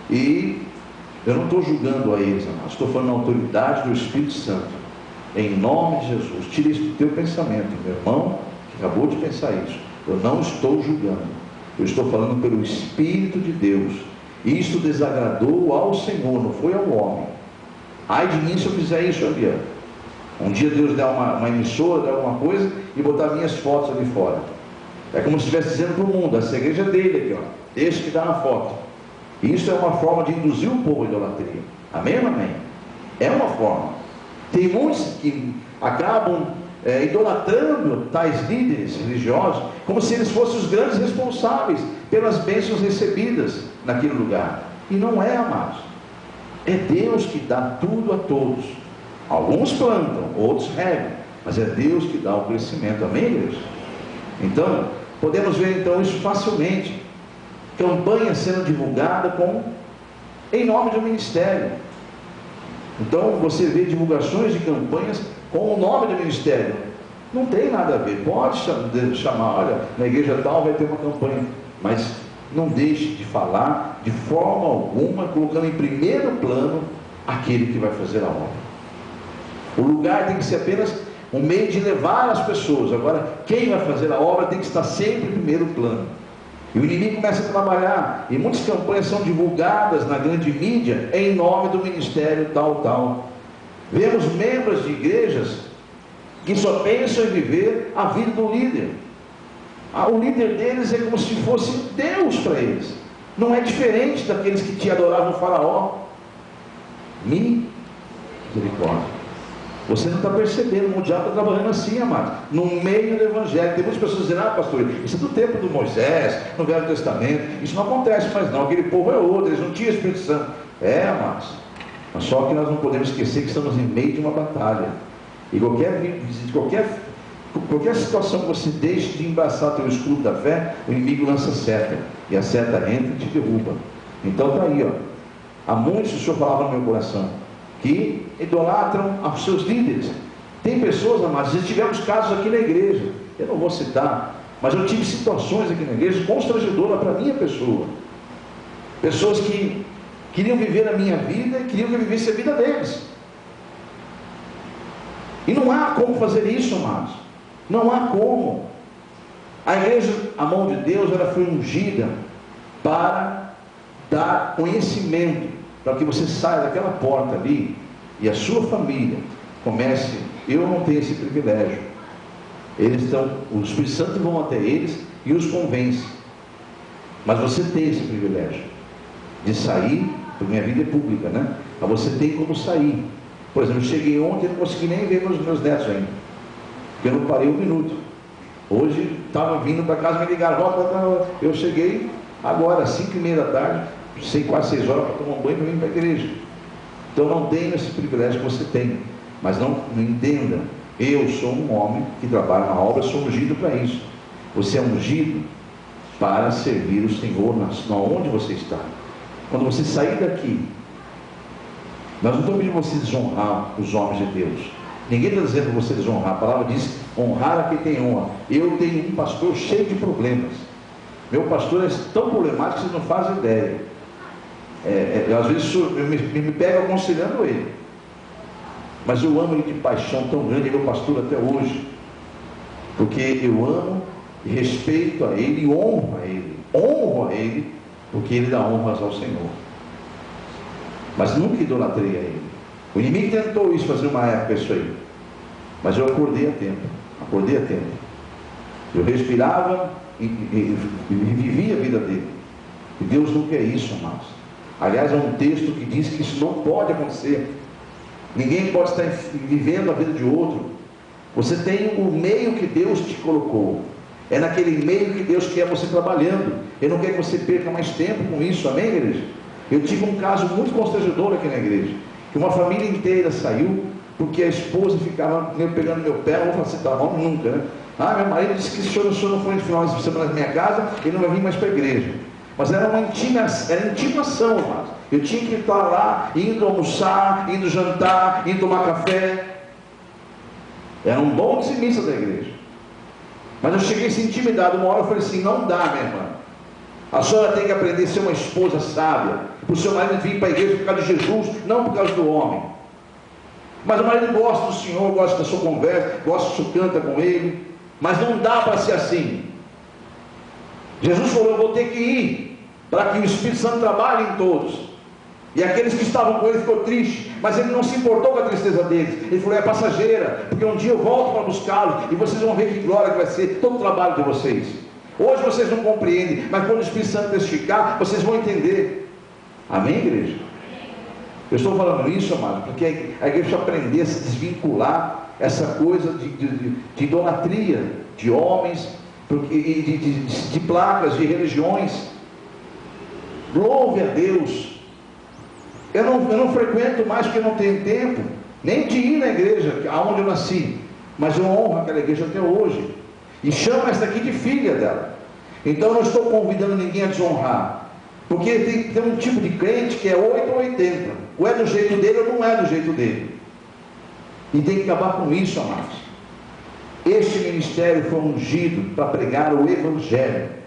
e eu não estou julgando a eles, amados, estou falando na autoridade do Espírito Santo. Em nome de Jesus, tire isso do teu pensamento, meu irmão, que acabou de pensar isso. Eu não estou julgando, eu estou falando pelo Espírito de Deus. Isto desagradou ao Senhor, não foi ao homem. Ai de mim se eu fizer isso, Adriano. Um dia Deus der uma emissora, der alguma coisa, e botar minhas fotos ali fora. É como se estivesse dizendo para o mundo: essa igreja é dele aqui, ó, deixa que dá uma foto. E isso é uma forma de induzir o povo à idolatria. Amém ou amém? É uma forma. Tem muitos que acabam idolatrando tais líderes religiosos, como se eles fossem os grandes responsáveis pelas bênçãos recebidas naquele lugar. E não é, amados. É Deus que dá tudo a todos. Alguns plantam, outros regam, mas é Deus que dá o crescimento. Amém, igreja? Então, podemos ver então isso facilmente. Campanha sendo divulgada em nome do ministério. Então você vê divulgações de campanhas com o nome do ministério. Não tem nada a ver. Pode chamar, olha, na igreja tal vai ter uma campanha, mas não deixe de falar de forma alguma, colocando em primeiro plano aquele que vai fazer a obra. O lugar tem que ser apenas um meio de levar as pessoas. Agora, quem vai fazer a obra tem que estar sempre em primeiro plano. E o inimigo começa a trabalhar, e muitas campanhas são divulgadas na grande mídia em nome do ministério tal. Vemos membros de igrejas que só pensam em viver a vida do líder. O líder deles é como se fosse Deus para eles. Não é diferente daqueles que te adoravam o faraó. Misericórdia. Você não está percebendo, o diabo está trabalhando assim, amado, no meio do evangelho. Tem muitas pessoas dizendo: pastor, isso é do tempo do Moisés, no Velho Testamento, isso não acontece mais não, aquele povo é outro, eles não tinham Espírito Santo. Amados, mas só que nós não podemos esquecer que estamos em meio de uma batalha, e qualquer situação que você deixe de embraçar teu escudo da fé, o inimigo lança seta, e a seta entra e te derruba. Então está aí, há muitos, o Senhor falava no meu coração, que idolatram aos seus líderes. Tem pessoas, amados, já tivemos casos aqui na igreja, eu não vou citar, mas eu tive situações aqui na igreja constrangedoras para a minha pessoa. Pessoas que queriam viver a minha vida e queriam que eu vivesse a vida deles. E não há como fazer isso, amados. Não há como. A igreja, a mão de Deus, ela foi ungida para dar conhecimento, para que você saia daquela porta ali e a sua família comece. Eu não tenho esse privilégio. O Espírito Santo vão até eles e os convence. Mas você tem esse privilégio de sair, porque minha vida é pública, né? Mas você tem como sair. Por exemplo, eu cheguei ontem e não consegui nem ver meus netos ainda, porque eu não parei um minuto. Hoje estava vindo para casa, me ligaram, eu cheguei agora às 5:30 da tarde, quase 6 horas, para tomar um banho e vir para a igreja. Então não tenho esse privilégio que você tem. Mas não entenda, eu sou um homem que trabalha na obra, sou ungido para isso. Você é ungido para servir o Senhor onde você está. Quando você sair daqui, nós não estamos pedindo você desonrar os homens de Deus. Ninguém está dizendo para você desonrar. A palavra diz: honrar a quem tem honra. Eu tenho um pastor cheio de problemas. Meu pastor é tão problemático que vocês não fazem ideia. Às vezes eu me pego aconselhando ele, mas eu amo ele de paixão tão grande. Ele é meu pastor até hoje, porque eu amo e respeito a ele e honro a ele, porque ele dá honras ao Senhor. Mas nunca idolatrei a ele. O inimigo tentou isso, fazer uma época isso aí, mas eu acordei a tempo. Eu respirava e vivia a vida dele. E Deus não quer isso, amados. Aliás, há um texto que diz que isso não pode acontecer. Ninguém pode estar vivendo a vida de outro. Você tem o meio que Deus te colocou. É naquele meio que Deus quer você trabalhando. Ele não quer que você perca mais tempo com isso. Amém, igreja? Eu tive um caso muito constrangedor aqui na igreja, que uma família inteira saiu porque a esposa ficava pegando meu pé. Eu vou falar assim: tá bom, nunca, né? Meu marido disse que se o senhor não for no final de semana na minha casa, ele não vai vir mais para a igreja. Mas era uma intimação, mas eu tinha que estar lá, indo almoçar, indo jantar, indo tomar café. Eram bons dizimistas da igreja. Mas eu cheguei a ser intimidado. Uma hora eu falei assim: não dá, minha irmã, A senhora tem que aprender a ser uma esposa sábia. Para o seu marido vir para a igreja por causa de Jesus, não por causa do homem. Mas o marido gosta do Senhor, gosta da sua conversa, gosta que o senhor canta com ele. Mas não dá para ser assim. Jesus falou: eu vou ter que ir, para que o Espírito Santo trabalhe em todos. E aqueles que estavam com ele ficou triste, mas ele não se importou com a tristeza deles. Ele falou: é passageira, porque um dia eu volto para buscá-los, e vocês vão ver que glória que vai ser todo o trabalho de vocês. Hoje vocês não compreendem, mas quando o Espírito Santo testificar, vocês vão entender. Amém, igreja? Eu estou falando isso, amado, porque a igreja precisa aprender a se desvincular essa coisa de idolatria, de homens, de placas, de religiões. Louve a Deus. Eu não frequento mais porque eu não tenho tempo, nem de ir na igreja, aonde eu nasci, mas eu honro aquela igreja até hoje, e chamo essa aqui de filha dela. Então eu não estou convidando ninguém a desonrar, porque tem um tipo de crente que é 8 ou 80, ou é do jeito dele ou não é do jeito dele, e tem que acabar com isso, amados. Este ministério foi ungido para pregar o Evangelho,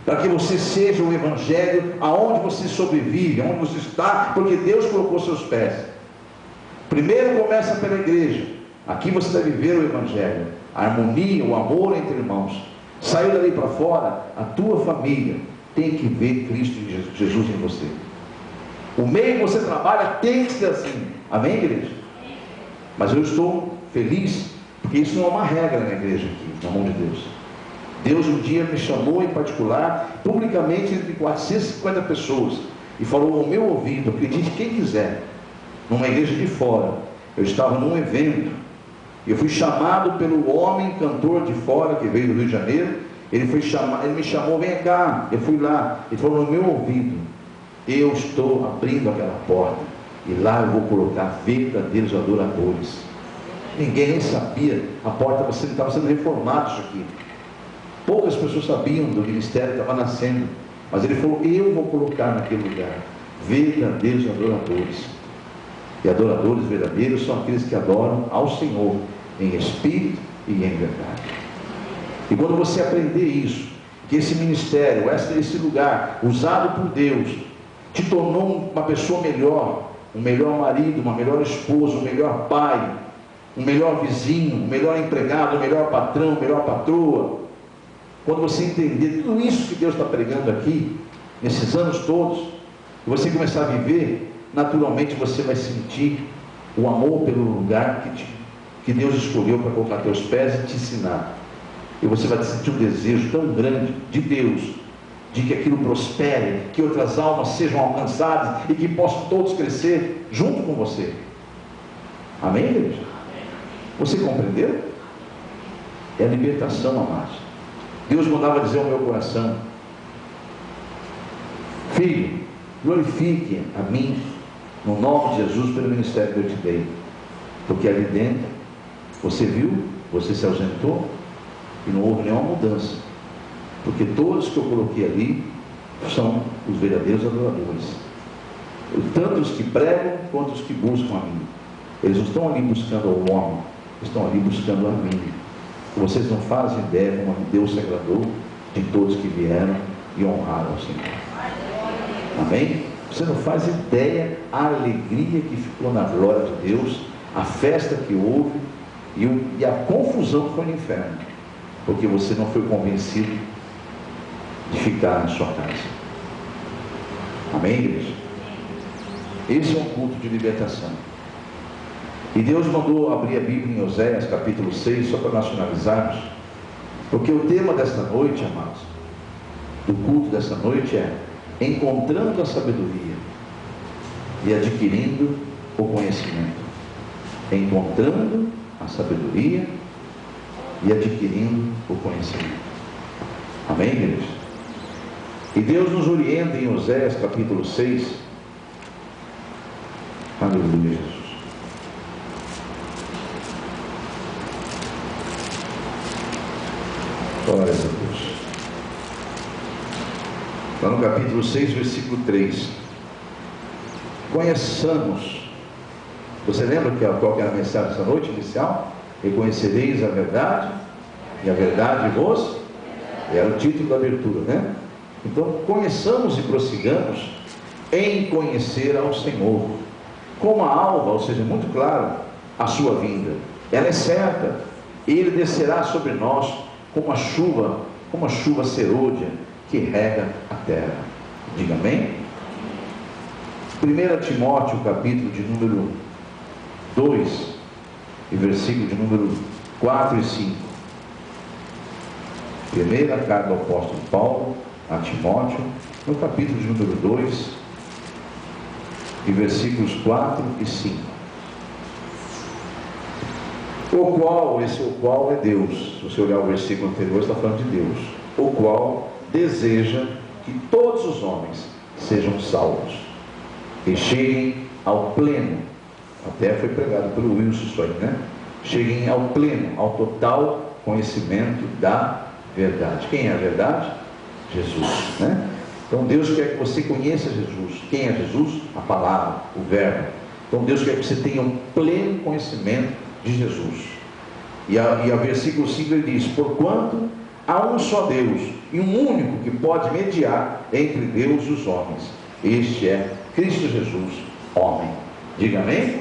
para que você seja o Evangelho aonde você sobrevive, aonde você está, porque Deus colocou seus pés. Primeiro começa pela igreja. Aqui você deve viver o Evangelho, a harmonia, o amor entre irmãos. Saiu dali para fora, a tua família tem que ver Cristo Jesus em você. O meio que você trabalha tem que ser assim. Amém, igreja? Mas eu estou feliz, porque isso não é uma regra na igreja aqui, na mão de Deus. Deus um dia me chamou em particular, publicamente, entre 450 pessoas, e falou ao meu ouvido, acredite quem quiser, numa igreja de fora. Eu estava num evento, e eu fui chamado pelo homem cantor de fora, que veio do Rio de Janeiro. Ele me chamou: vem cá. Eu fui lá, ele falou no meu ouvido: eu estou abrindo aquela porta, e lá eu vou colocar verdadeiros adoradores. Ninguém nem sabia, a porta estava sendo reformada, isso aqui. Poucas pessoas sabiam do ministério que estava nascendo, mas ele falou: eu vou colocar naquele lugar verdadeiros adoradores. E adoradores verdadeiros são aqueles que adoram ao Senhor em espírito e em verdade. E quando você aprender isso, que esse ministério, esse lugar usado por Deus, te tornou uma pessoa melhor, um melhor marido, uma melhor esposa, um melhor pai, um melhor vizinho, um melhor empregado, um melhor patrão, uma melhor patroa. Quando você entender tudo isso que Deus está pregando aqui, nesses anos todos, e você começar a viver, naturalmente você vai sentir o amor pelo lugar que Deus escolheu para colocar teus pés e te ensinar. E você vai sentir um desejo tão grande de Deus, de que aquilo prospere, que outras almas sejam alcançadas e que possam todos crescer junto com você. Amém, igreja? Você compreendeu? É a libertação, amados. Deus mandava dizer ao meu coração: filho, glorifique a mim no nome de Jesus pelo ministério que eu te dei, porque ali dentro você viu, você se ausentou e não houve nenhuma mudança, porque todos que eu coloquei ali são os verdadeiros adoradores, tanto os que pregam quanto os que buscam a mim. Eles não estão ali buscando ao homem, estão ali buscando a mim. Vocês não fazem ideia como Deus se agradou de todos que vieram e honraram o Senhor. Amém? Você não faz ideia a alegria que ficou na glória de Deus, a festa que houve e a confusão que foi no inferno, porque você não foi convencido de ficar na sua casa. Amém, igreja? Esse é um culto de libertação. E Deus mandou abrir a Bíblia em Oséias capítulo 6, só para nós finalizarmos, porque o tema desta noite, amados, do culto desta noite é encontrando a sabedoria e adquirindo o conhecimento. Encontrando a sabedoria e adquirindo o conhecimento. Amém, igreja? E Deus nos orienta em Oséias capítulo 6. Aleluia, Jesus. Glória a Deus. Está no capítulo 6, versículo 3. Conheçamos. Você lembra qual que era a mensagem dessa noite inicial? Reconhecereis a verdade, e a verdade vos... Era o título da abertura, né? Então, conheçamos e prossigamos em conhecer ao Senhor. Como a alva, ou seja, muito claro, a sua vinda. Ela é certa. Ele descerá sobre nós como a chuva serôdia que rega a terra. Diga amém? 1 Timóteo, capítulo de número 2, e versículo de número 4 e 5. Primeira carta do apóstolo Paulo a Timóteo, no capítulo de número 2, e versículos 4 e 5. O qual é Deus. Se você olhar o versículo anterior, está falando de Deus. O qual deseja que todos os homens sejam salvos e cheguem ao pleno. Até foi pregado pelo Wilson isso aí, né? Cheguem ao pleno, ao total conhecimento da verdade. Quem é a verdade? Jesus, né? Então Deus quer que você conheça Jesus. Quem é Jesus? A palavra, o verbo. Então Deus quer que você tenha um pleno conhecimento de Jesus. E a versículo 5 ele diz: porquanto há um só Deus e um único que pode mediar entre Deus e os homens, este é Cristo Jesus, homem. Diga amém?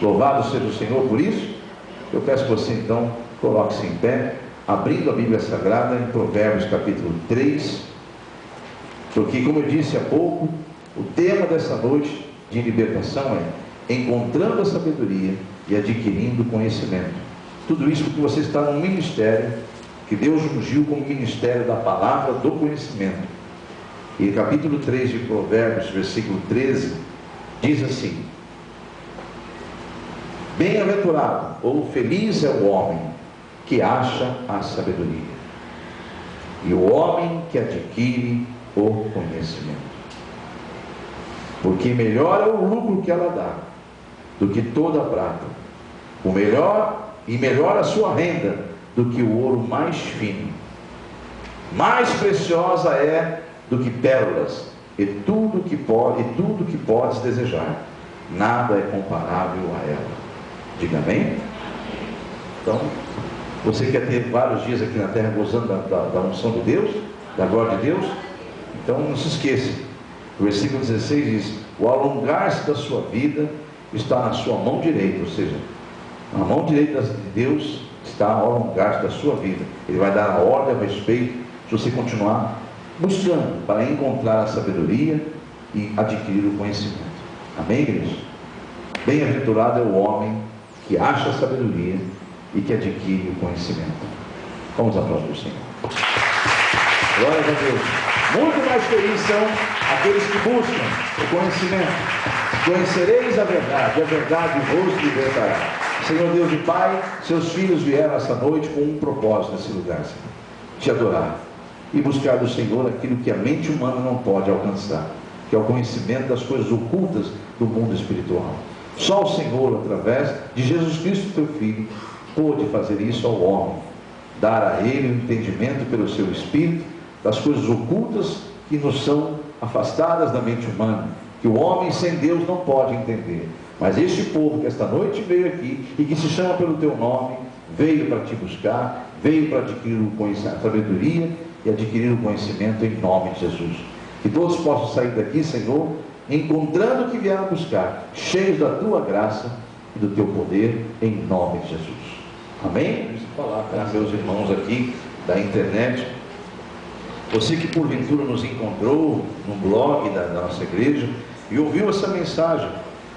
Louvado seja o Senhor por isso. Eu peço que você então coloque-se em pé, abrindo a Bíblia Sagrada em Provérbios capítulo 3, porque, como eu disse há pouco, o tema dessa noite de libertação é encontrando a sabedoria e adquirindo conhecimento. Tudo isso porque você está num ministério que Deus ungiu como ministério da palavra do conhecimento. E capítulo 3 de Provérbios, versículo 13, diz assim: bem-aventurado ou feliz é o homem que acha a sabedoria, e o homem que adquire o conhecimento, porque melhor é o lucro que ela dá do que toda a prata, melhor a sua renda do que o ouro mais fino, mais preciosa é do que pérolas, e tudo que podes desejar, nada é comparável a ela. Diga amém? Então, você quer ter vários dias aqui na terra gozando da unção de Deus, da glória de Deus? Então não se esqueça, o versículo 16 diz: o alongar-se da sua vida está na sua mão direita, ou seja, na mão direita de Deus está o alongar-se da sua vida. Ele vai dar a ordem a respeito, se você continuar buscando para encontrar a sabedoria e adquirir o conhecimento. Amém, igreja? Bem-aventurado é o homem que acha a sabedoria e que adquire o conhecimento. Vamos aplaudir o Senhor. Glória a Deus. Muito mais felizes são aqueles que buscam o conhecimento. Conhecereis a verdade vos libertará. Senhor Deus e Pai, seus filhos vieram essa noite com um propósito nesse lugar, Senhor: te adorar e buscar do Senhor aquilo que a mente humana não pode alcançar, que é o conhecimento das coisas ocultas do mundo espiritual. Só o Senhor, através de Jesus Cristo, teu Filho, pôde fazer isso ao homem, dar a ele o entendimento pelo seu Espírito das coisas ocultas que nos são afastadas da mente humana, que o homem sem Deus não pode entender. Mas este povo que esta noite veio aqui e que se chama pelo teu nome, veio para te buscar, veio para adquirir a sabedoria e adquirir o conhecimento em nome de Jesus. Que todos possam sair daqui, Senhor, encontrando o que vieram buscar, cheios da tua graça e do teu poder, em nome de Jesus. Amém? Deixa eu falar para meus irmãos aqui da internet. Você que porventura nos encontrou no blog da nossa igreja e ouviu essa mensagem,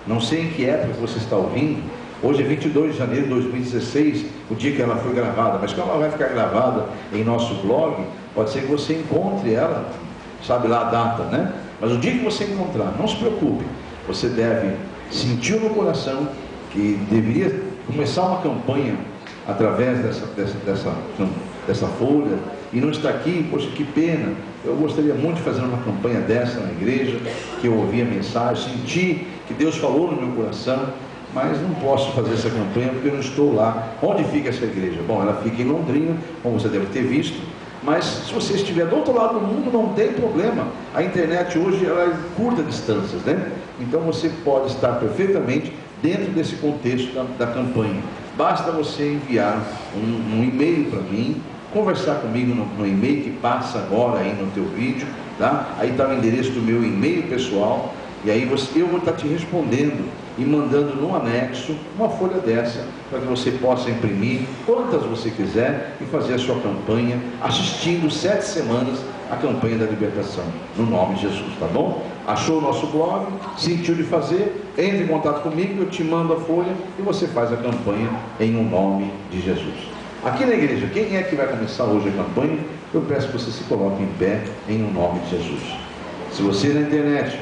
não sei em que época você está ouvindo. Hoje é 22 de janeiro de 2016, o dia que ela foi gravada, mas como ela vai ficar gravada em nosso blog, pode ser que você encontre ela, sabe lá a data, né? Mas o dia que você encontrar, não se preocupe, você deve sentir no coração que deveria começar uma campanha através dessa folha, e não está aqui. Poxa, que pena, eu gostaria muito de fazer uma campanha dessa na igreja, que eu ouvi a mensagem, senti que Deus falou no meu coração, mas não posso fazer essa campanha porque eu não estou lá. Onde fica essa igreja? Bom, ela fica em Londrina, como você deve ter visto, mas se você estiver do outro lado do mundo, não tem problema. A internet hoje ela é curta distâncias, né? Então você pode estar perfeitamente dentro desse contexto da campanha. Basta você enviar um e-mail para mim, conversar comigo no e-mail que passa agora aí no teu vídeo, tá? Aí está o endereço do meu e-mail pessoal, e aí eu vou estar te respondendo e mandando num anexo uma folha dessa, para que você possa imprimir quantas você quiser e fazer a sua campanha, assistindo 7 semanas a campanha da libertação, no nome de Jesus, tá bom? Achou o nosso blog, sentiu de fazer, entre em contato comigo, eu te mando a folha e você faz a campanha em um nome de Jesus. Aqui na igreja, quem é que vai começar hoje a campanha? Eu peço que você se coloque em pé em um nome de Jesus. Se você na internet,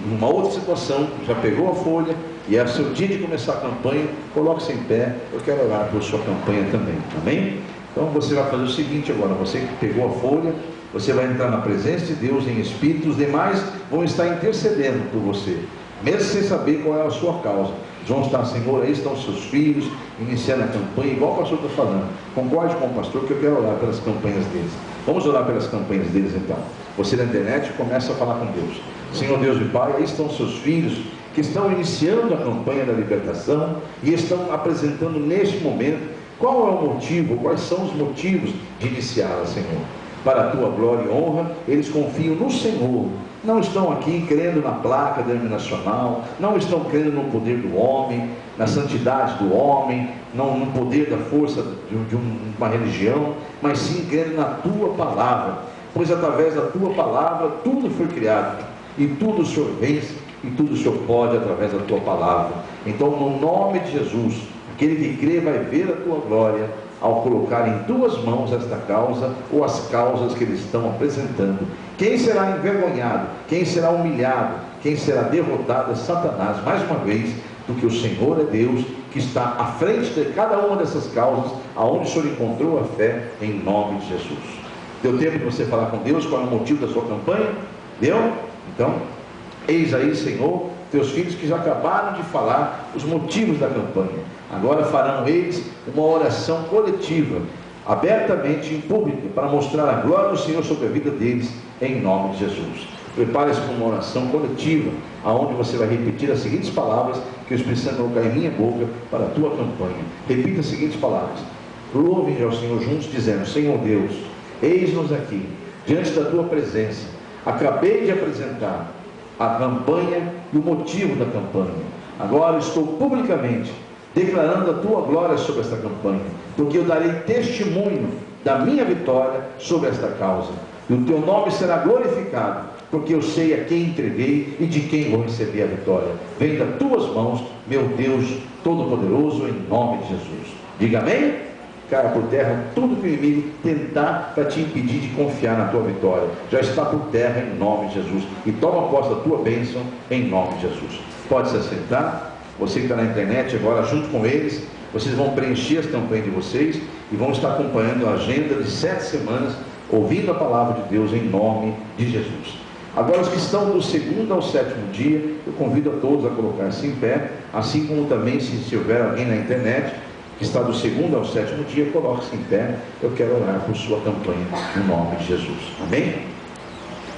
numa outra situação, já pegou a folha e é o seu dia de começar a campanha, coloque-se em pé, eu quero orar por sua campanha também, amém? Então você vai fazer o seguinte agora, você que pegou a folha, você vai entrar na presença de Deus em espírito, os demais vão estar intercedendo por você, mesmo sem saber qual é a sua causa. Vão estar, Senhor, aí estão os seus filhos, iniciando a campanha, igual o pastor está falando. Concorde com o pastor que eu quero orar pelas campanhas deles. Vamos orar pelas campanhas deles então. Você na internet começa a falar com Deus. Senhor Deus e Pai, aí estão os seus filhos que estão iniciando a campanha da libertação e estão apresentando neste momento qual é o motivo, quais são os motivos de iniciá-la, Senhor. Para a tua glória e honra, eles confiam no Senhor. Não estão aqui crendo na placa denominacional, não estão crendo no poder do homem, na santidade do homem, não no poder da força de uma religião, mas sim crendo na tua palavra, pois através da tua palavra tudo foi criado, e tudo o Senhor vence, e tudo o Senhor pode através da tua palavra. Então, no nome de Jesus, aquele que crê vai ver a tua glória, ao colocar em tuas mãos esta causa, ou as causas que eles estão apresentando. Quem será envergonhado, quem será humilhado, quem será derrotado é Satanás, mais uma vez, porque o Senhor é Deus, que está à frente de cada uma dessas causas, aonde o Senhor encontrou a fé, em nome de Jesus. Deu tempo de você falar com Deus, qual é o motivo da sua campanha? Deu? Então, eis aí, Senhor, teus filhos que já acabaram de falar os motivos da campanha. Agora farão eles uma oração coletiva, abertamente em público, para mostrar a glória do Senhor sobre a vida deles, em nome de Jesus. Prepare-se para uma oração coletiva, aonde você vai repetir as seguintes palavras que o Espírito Santo colocar em minha boca para a tua campanha. Repita as seguintes palavras. Louvem ao Senhor juntos, dizendo: Senhor Deus, eis-nos aqui, diante da tua presença. Acabei de apresentar a campanha e o motivo da campanha. Agora estou publicamente declarando a tua glória sobre esta campanha, porque eu darei testemunho da minha vitória sobre esta causa, e o teu nome será glorificado, porque eu sei a quem entreguei e de quem vou receber a vitória. Vem das tuas mãos, meu Deus Todo-Poderoso, em nome de Jesus. Diga amém? Caia por terra tudo que o inimigo tentar para te impedir de confiar na tua vitória. Já está por terra em nome de Jesus. E toma posse da tua bênção em nome de Jesus. Pode se assentar. Você que está na internet agora, junto com eles, vocês vão preencher as campanhas de vocês e vão estar acompanhando a agenda de 7 semanas, ouvindo a palavra de Deus em nome de Jesus. Agora, os que estão do 2º ao 7º dia, eu convido a todos a colocar-se em pé, assim como também, se houver alguém na internet que está do 2º ao 7º dia, coloque-se em pé. Eu quero orar por sua campanha, no nome de Jesus. Amém?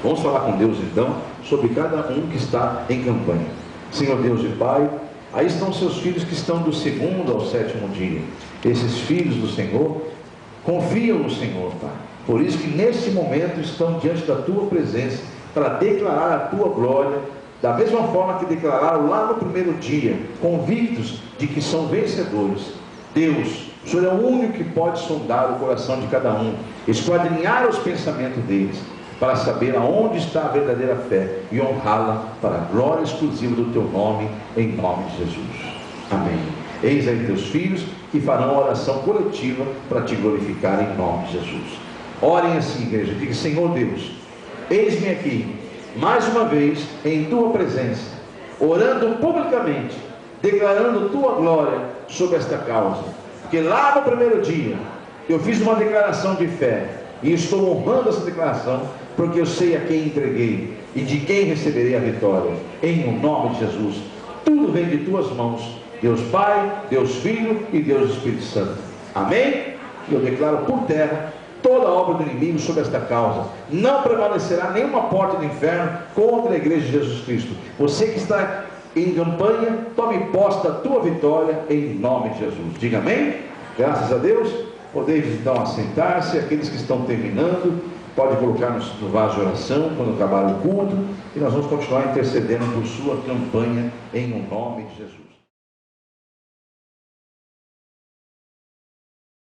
Vamos falar com Deus então, sobre cada um que está em campanha. Senhor Deus e Pai, aí estão seus filhos que estão do 2º ao 7º dia. Esses filhos do Senhor confiam no Senhor, Pai. Por isso que nesse momento estão diante da tua presença, para declarar a tua glória, da mesma forma que declararam lá no primeiro dia, convictos de que são vencedores. Deus, o Senhor é o único que pode sondar o coração de cada um, esquadrinhar os pensamentos deles, para saber aonde está a verdadeira fé e honrá-la para a glória exclusiva do teu nome, em nome de Jesus. Amém. Eis aí teus filhos que farão a oração coletiva para te glorificar em nome de Jesus. Orem assim, igreja, diga: Senhor Deus, eis-me aqui, mais uma vez, em tua presença, orando publicamente, declarando tua glória sobre esta causa, porque lá no primeiro dia, eu fiz uma declaração de fé, e estou honrando essa declaração, porque eu sei a quem entreguei, e de quem receberei a vitória, em nome de Jesus. Tudo vem de tuas mãos, Deus Pai, Deus Filho e Deus Espírito Santo. Amém? E eu declaro por terra toda a obra do inimigo sobre esta causa. Não prevalecerá nenhuma porta do inferno contra a igreja de Jesus Cristo. Você que está em campanha, tome posse da tua vitória em nome de Jesus. Diga amém? Graças a Deus. Podeis então assentar-se. Aqueles que estão terminando, pode colocar no vaso de oração quando acabar o culto, e nós vamos continuar intercedendo por sua campanha em nome de Jesus.